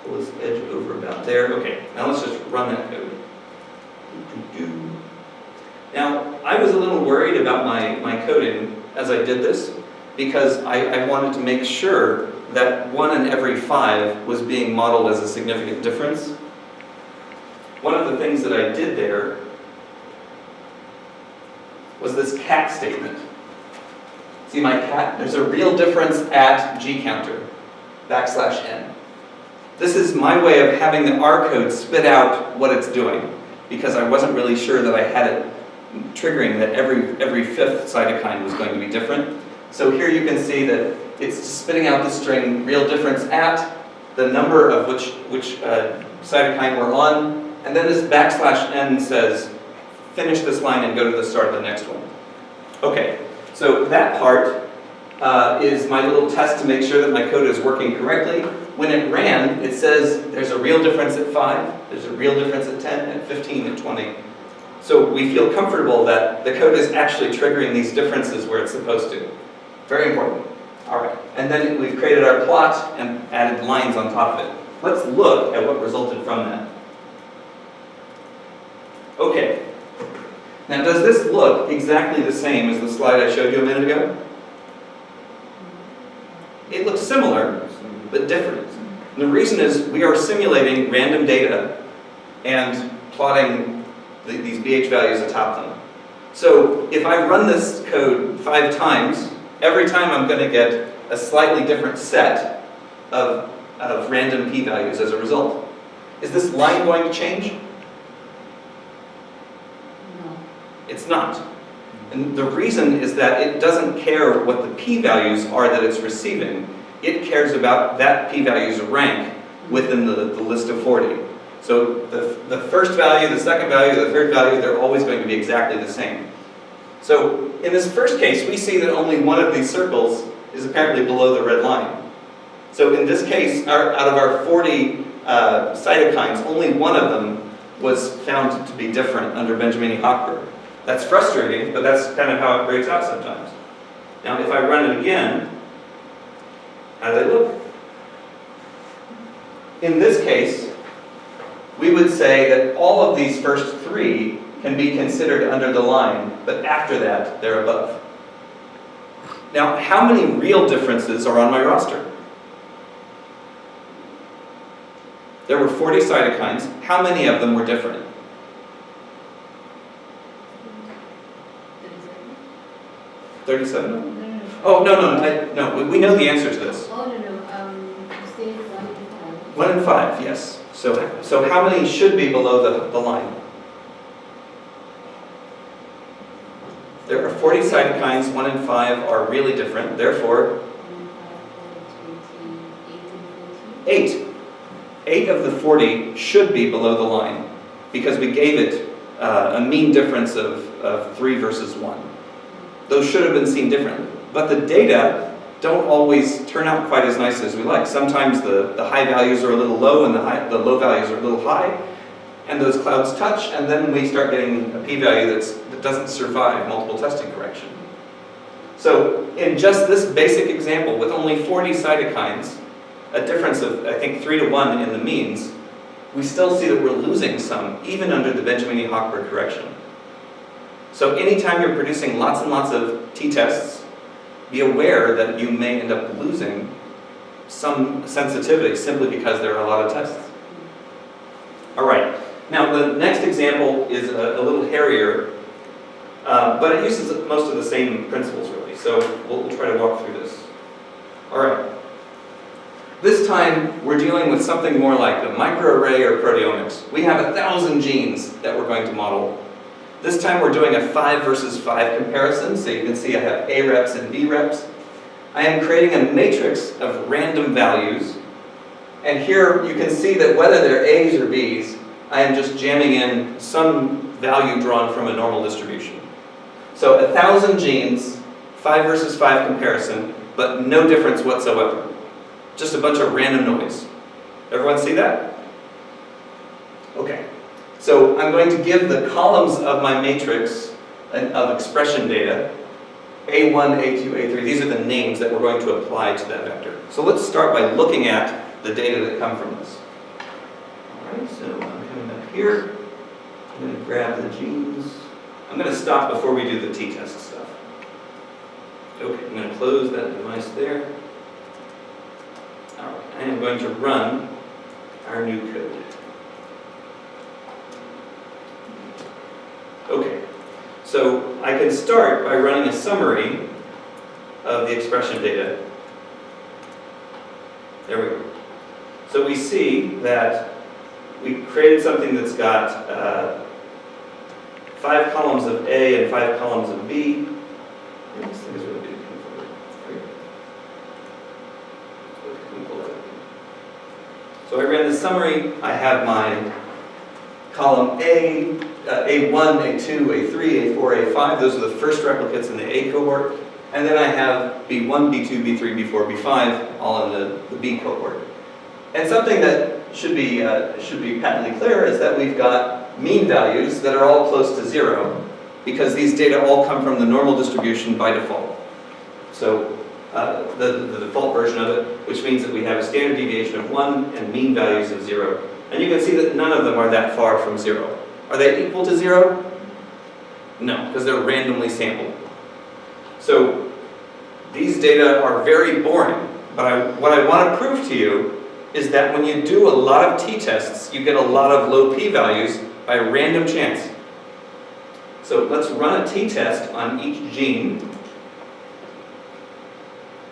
pull this edge over about there. Okay, now let's just run that code. Now, I was a little worried about my coding as I did this, because I wanted to make sure that 1 in every 5 was being modeled as a significant difference. One of the things that I did there was this cat statement. See my cat? There's a real difference at G counter, \n. This is my way of having the R code spit out what it's doing, because I wasn't really sure that I had it triggering that every fifth cytokine was going to be different. So here you can see that it's spitting out the string real difference at the number of which cytokine we're on, and then this \n says finish this line and go to the start of the next one. Okay, so that part is my little test to make sure that my code is working correctly. When it ran, it says there's a real difference at 5, there's a real difference at 10, at 15, at 20. So we feel comfortable that the code is actually triggering these differences where it's supposed to. Very important. All right, and then we've created our plot and added lines on top of it. Let's look at what resulted from that. Okay. Now, does this look exactly the same as the slide I showed you a minute ago? It looks similar, but different. And the reason is we are simulating random data and plotting these BH values atop them. So if I run this code 5 times, every time I'm going to get a slightly different set of random p-values as a result. Is this line going to change? No. It's not. And the reason is that it doesn't care what the p-values are that it's receiving. It cares about that p-value's rank within the list of 40. So the first value, the second value, the third value, they're always going to be exactly the same. So in this first case, we see that only one of these circles is apparently below the red line. So in this case, out of our 40 cytokines, only one of them was found to be different under Benjamini-Hochberg. That's frustrating, but that's kind of how it breaks out sometimes. Now, if I run it again, how do they look? In this case, we would say that all of these first 3 can be considered under the line, but after that, they're above. Now, how many real differences are on my roster? There were 40 cytokines. How many of them were different? 37 of them? No. Oh, no, we know the answer to this. Oh, no. You say 1 in 5. 1 in 5, yes. So how many should be below the line? There are 40 cytokines, 1 in 5 are really different, therefore 8. 8 of the 40 should be below the line because we gave it a mean difference of 3 versus 1. Those should have been seen differently. But the data don't always turn out quite as nice as we like. Sometimes the high values are a little low and the low values are a little high, and those clouds touch, and then we start getting a p-value that doesn't survive multiple testing correction. So in just this basic example, with only 40 cytokines, a difference of, I think, 3 to 1 in the means, we still see that we're losing some, even under the Benjamini-Hochberg correction. So anytime you're producing lots and lots of t-tests, be aware that you may end up losing some sensitivity simply because there are a lot of tests. All right, now the next example is a little hairier, but it uses most of the same principles really, so we'll try to walk through this. All right. This time, we're dealing with something more like a microarray or proteomics. We have 1,000 genes that we're going to model. This time we're doing a 5 versus 5 comparison, so you can see I have A reps and B reps. I am creating a matrix of random values, and here you can see that whether they're A's or B's, I am just jamming in some value drawn from a normal distribution. So 1,000 genes, 5 versus 5 comparison, but no difference whatsoever. Just a bunch of random noise. Everyone see that? Okay. So I'm going to give the columns of my matrix of expression data, A1, A2, A3. These are the names that we're going to apply to that vector. So let's start by looking at the data that come from this. All right, so I'm coming up here. I'm going to grab the genes. I'm going to stop before we do the t-test stuff. Okay, I'm going to close that device there. All right, I am going to run our new code. Okay, so I can start by running a summary of the expression data. There we go. So we see that we created something that's got 5 columns of A and 5 columns of B. This thing is really big. So I ran the summary. I have my column A, A1, A2, A3, A4, A5. Those are the first replicates in the A cohort. And then I have B1, B2, B3, B4, B5, all in the B cohort. And something that should be patently clear is that we've got mean values that are all close to 0, because these data all come from the normal distribution by default. So the default version of it, which means that we have a standard deviation of 1 and mean values of 0. And you can see that none of them are that far from 0. Are they equal to 0? No, because they're randomly sampled. So these data are very boring, but what I want to prove to you is that when you do a lot of t-tests, you get a lot of low p-values by random chance. So let's run a t-test on each gene.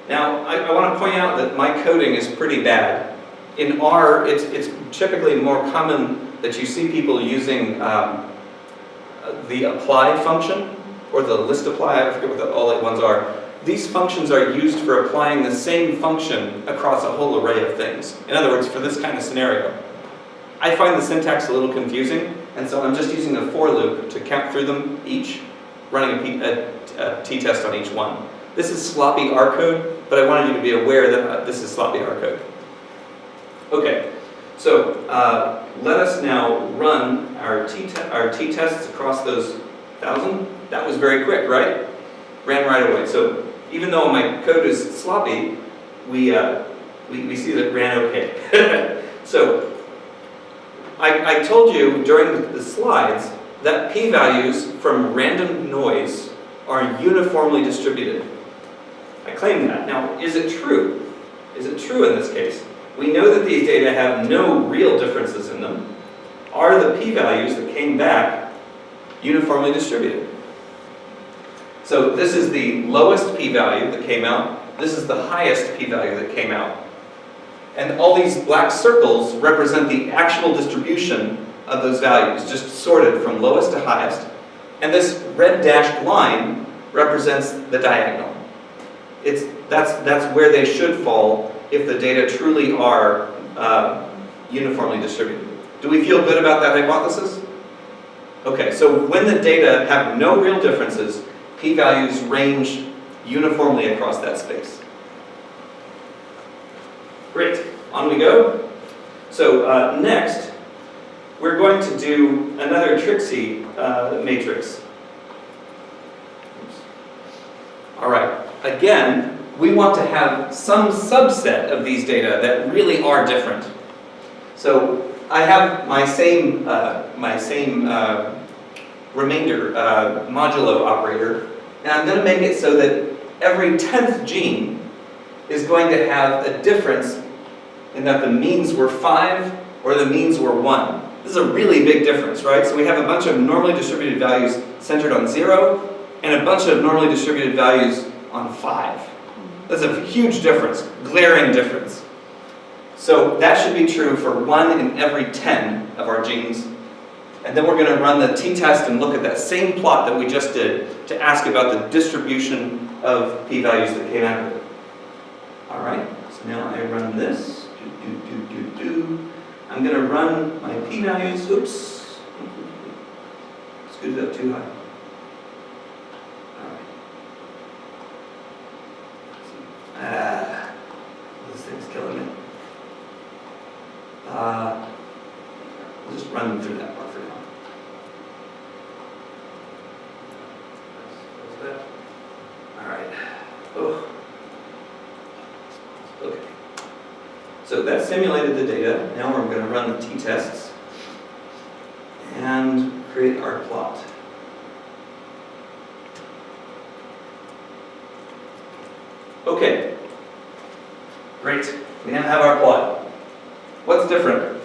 Now, I want to point out that my coding is pretty bad. In R, it's typically more common that you see people using the apply function, or the list apply, I forget what all the ones are. These functions are used for applying the same function across a whole array of things. In other words, for this kind of scenario. I find the syntax a little confusing, and so I'm just using the for loop to count through them each, running a t-test on each one. This is sloppy R code, but I wanted you to be aware that this is sloppy R code. Okay, so let us now run our t-tests across those 1,000. That was very quick, right? Ran right away. So even though my code is sloppy, we see that it ran okay. So I told you during the slides that p-values from random noise are uniformly distributed. I claim that. Now, is it true? Is it true in this case? we know that these data have no real differences in them. Are the p-values that came back uniformly distributed? So this is the lowest p-value that came out. This is the highest p-value that came out. And all these black circles represent the actual distribution of those values, just sorted from lowest to highest. And this red dashed line represents the diagonal. That's where they should fall if the data truly are uniformly distributed. Do we feel good about that hypothesis? Okay, so when the data have no real differences, p-values range uniformly across that space. Great, on we go. So next, we're going to do another tricksy matrix. All right, again, we want to have some subset of these data that really are different. So I have my same remainder modulo operator, and I'm going to make it so that every 10th gene is going to have a difference in that the means were 5 or the means were 1. This is a really big difference, right? So we have a bunch of normally distributed values centered on 0 and a bunch of normally distributed values on 5. That's a huge difference, glaring difference. So that should be true for 1 in every 10 of our genes. And then we're going to run the t-test and look at that same plot that we just did to ask about the distribution of p-values that came out of it. All right, so now I run this. I'm going to run my p-values. Oops. Scooted up too high. All right. This thing's killing me. We'll just run through that part for now. Close that. All right. Oh. Okay. So that simulated the data. Now we're going to run the t-tests and create our plot. Okay. Great. We now have our plot. What's different?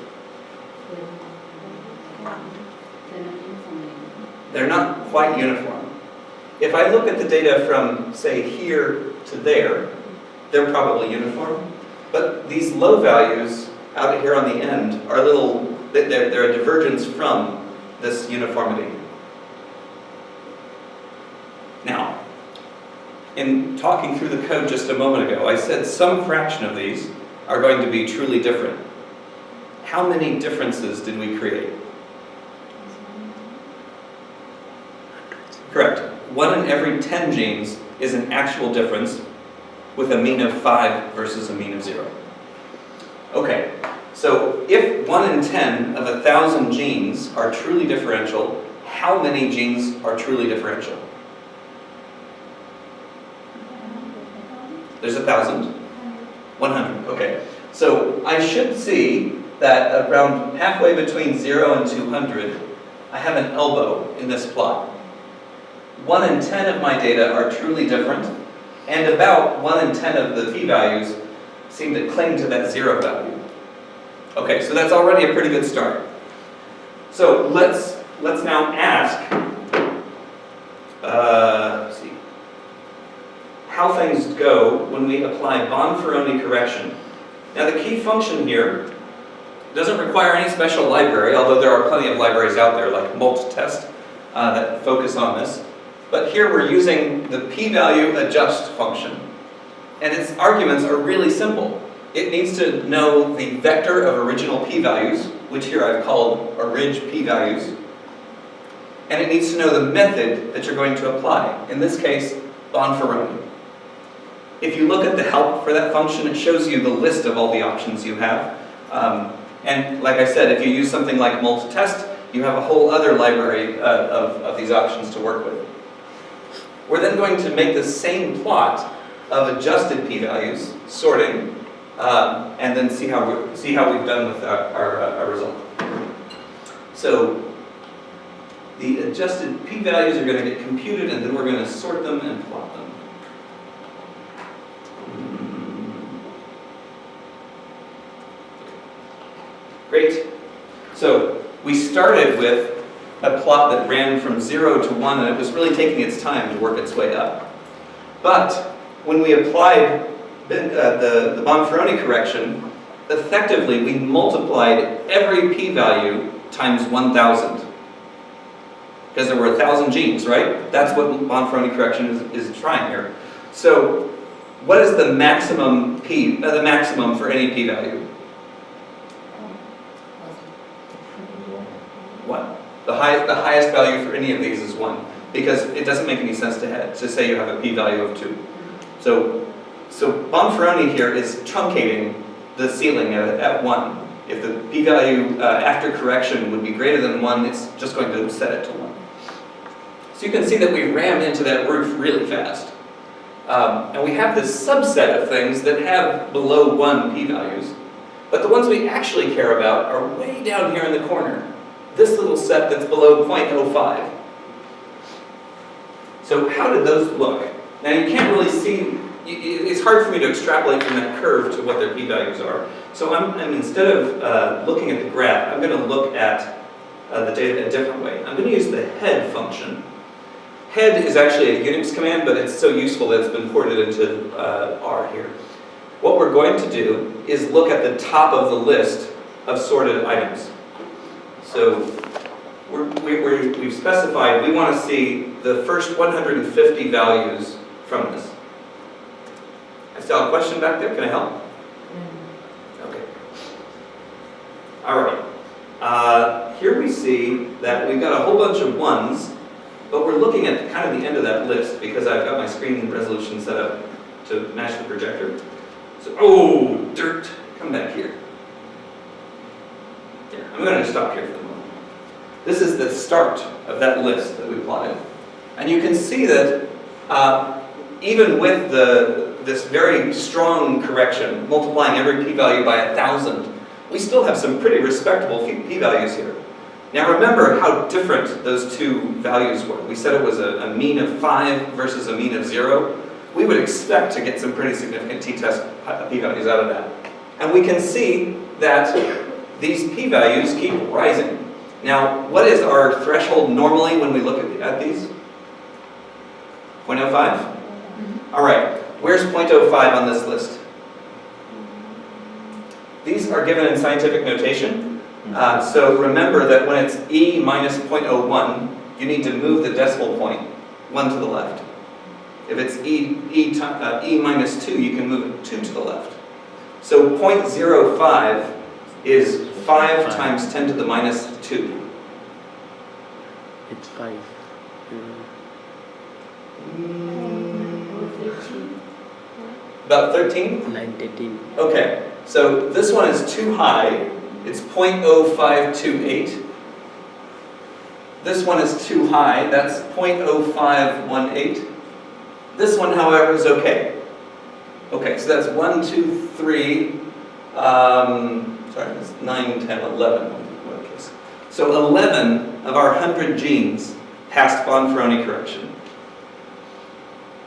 They're not quite uniform. If I look at the data from, say, here to there, they're probably uniform. But these low values out here on the end are they're a divergence from this uniformity. Now, in talking through the code just a moment ago, I said some fraction of these are going to be truly different. How many differences did we create? Correct. 1 in every 10 genes is an actual difference with a mean of 5 versus a mean of 0. Okay, so if 1 in 10 of 1,000 genes are truly differential, how many genes are truly differential? There's 1,000? 100, okay. So I should see that around halfway between 0 and 200, I have an elbow in this plot. 1 in 10 of my data are truly different, and about 1 in 10 of the p-values seem to cling to that 0 value. Okay, so that's already a pretty good start. So let's now ask, let's see, how things go when we apply Bonferroni correction. Now the key function here doesn't require any special library, although there are plenty of libraries out there like multitest that focus on this. But here we're using the p-value adjust function. And its arguments are really simple. It needs to know the vector of original p-values, which here I've called orig p-values. And it needs to know the method that you're going to apply. In this case, Bonferroni. If you look at the help for that function, it shows you the list of all the options you have. And like I said, if you use something like multitest, you have a whole other library of these options to work with. We're then going to make the same plot of adjusted p-values, sorting, and then see how we've done with our result. So the adjusted p-values are going to get computed, and then we're going to sort them and plot them. Great. So we started with a plot that ran from 0 to 1, and it was really taking its time to work its way up. But when we applied the Bonferroni correction, effectively we multiplied every p-value times 1,000. Because there were 1,000 genes, right? That's what Bonferroni correction is trying here. So what is the maximum for any p-value? 1. The highest value for any of these is 1, because it doesn't make any sense to say you have a p-value of 2. So Bonferroni here is truncating the ceiling at 1. If the p-value after correction would be greater than 1, it's just going to set it to 1. So you can see that we rammed into that roof really fast. And we have this subset of things that have below 1 p-values, but the ones we actually care about are way down here in the corner. This little set that's below 0.05. So how did those look? Now you can't really see, it's hard for me to extrapolate from that curve to what their p-values are. So I'm instead of looking at the graph, I'm going to look at the data a different way. I'm going to use the head function. Head is actually a Unix command, but it's so useful that it's been ported into R here. What we're going to do is look at the top of the list of sorted items. So we've specified we want to see the first 150 values from this. I still have a question back there. Can I help? Okay. All right. Here we see that we've got a whole bunch of 1s, but we're looking at kind of the end of that list because I've got my screen resolution set up to match the projector. So, oh, dirt. Come back here. Yeah, I'm going to stop here for the moment. This is the start of that list that we plotted. And you can see that even with this very strong correction, multiplying every p-value by 1,000, we still have some pretty respectable p-values here. Now remember how different those two values were. We said it was a mean of 5 versus a mean of 0. We would expect to get some pretty significant t-test p-values out of that. And we can see that these p-values keep rising. Now, what is our threshold normally when we look at these? 0.05? All right, where's 0.05 on this list? These are given in scientific notation. So remember that when it's e minus 0.01, you need to move the decimal point 1 to the left. If it's e minus 2, you can move it 2 to the left. So 0.05 is 5 times 10 to the minus 2. It's 5. About 13? 9, Okay, so this one is too high. It's 0.0528. This one is too high. That's 0.0518. This one, however, is okay. Okay, so that's 1, 2, 3. Sorry, that's 9, 10, 11. One case. So 11 of our 100 genes passed Bonferroni correction.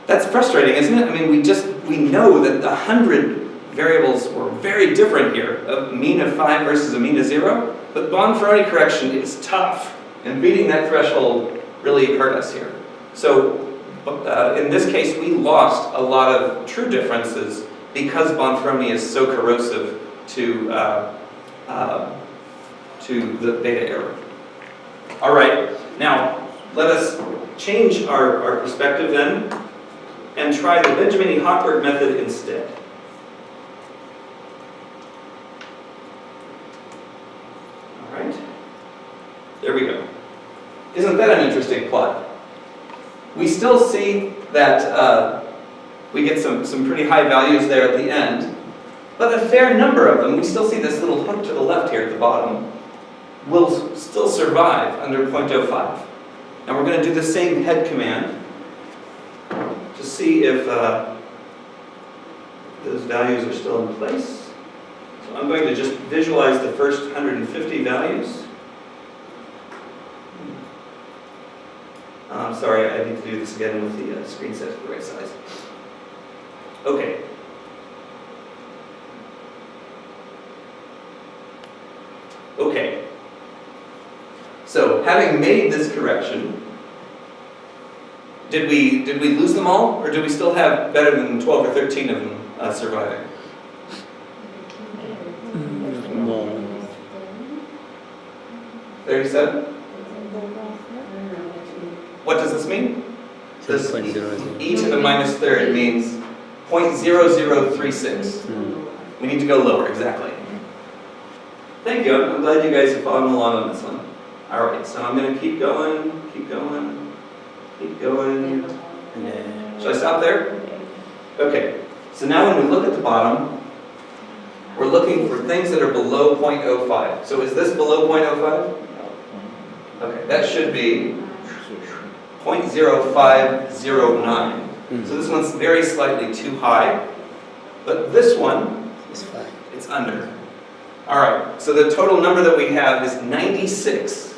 That's frustrating, isn't it? I mean, we know that the 100 variables were very different here, a mean of 5 versus a mean of 0, but Bonferroni correction is tough, and beating that threshold really hurt us here. So in this case, we lost a lot of true differences because Bonferroni is so corrosive to the beta error. All right, now let us change our perspective then and try the Benjamini-Hochberg method instead. All right, there we go. Isn't that an interesting plot? We still see that we get some pretty high values there at the end, but a fair number of them, we still see this little hook to the left here at the bottom, will still survive under 0.05. Now we're going to do the same head command to see if those values are still in place. So I'm going to just visualize the first 150 values. I'm sorry, I need to do this again with the screen set to the right size. Okay. having made this correction, did we lose them all, or do we still have better than 12 or 13 of them surviving? More. 37? What does this mean? This 6.00. e to the minus third means 0.0036. We need to go lower, exactly. Thank you. I'm glad you guys are following along on this one. All right, so I'm going to keep going, keep going, keep going. Should I stop there? Okay. So now when we look at the bottom, we're looking for things that are below 0.05. So is this below 0.05? Okay, that should be 0.0509. So this one's very slightly too high, but this one, It's 5. it's under. All right, so the total number that we have is 96.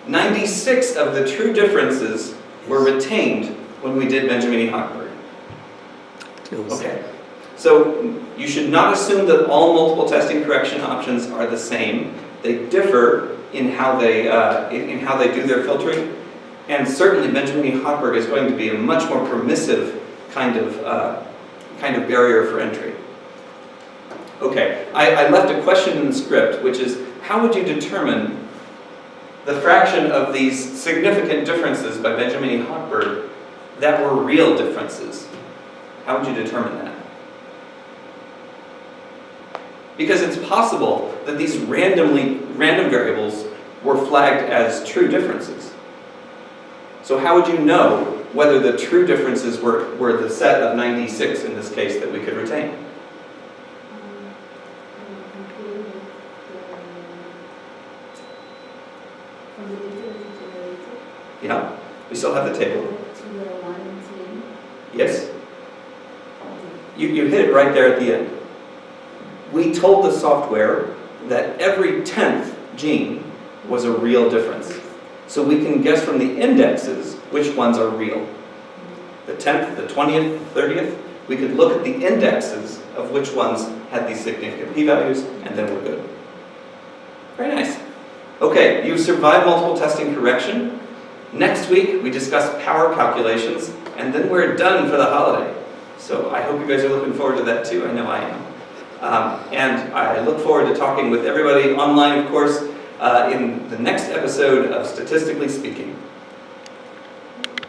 96 of the true differences were retained when we did Benjamini-Hochberg. Close. Okay, so you should not assume that all multiple testing correction options are the same. They differ in how they do their filtering, and certainly Benjamini-Hochberg is going to be a much more permissive kind of barrier for entry. Okay, I left a question in the script, which is, how would you determine the fraction of these significant differences by Benjamini-Hochberg that were real differences? How would you determine that? Because it's possible that these random variables were flagged as true differences. So how would you know whether the true differences were the set of 96 in this case that we could retain? Yeah, we still have the table. Yes? You hit it right there at the end. We told the software that every 10th gene was a real difference. So we can guess from the indexes which ones are real. The 10th, the 20th, 30th, we could look at the indexes of which ones had these significant p-values, and then we're good. Very nice. Okay, you've survived multiple testing correction. Next week, we discuss power calculations, and then we're done for the holiday. So I hope you guys are looking forward to that too. I know I am. And I look forward to talking with everybody online, of course, in the next episode of Statistically Speaking.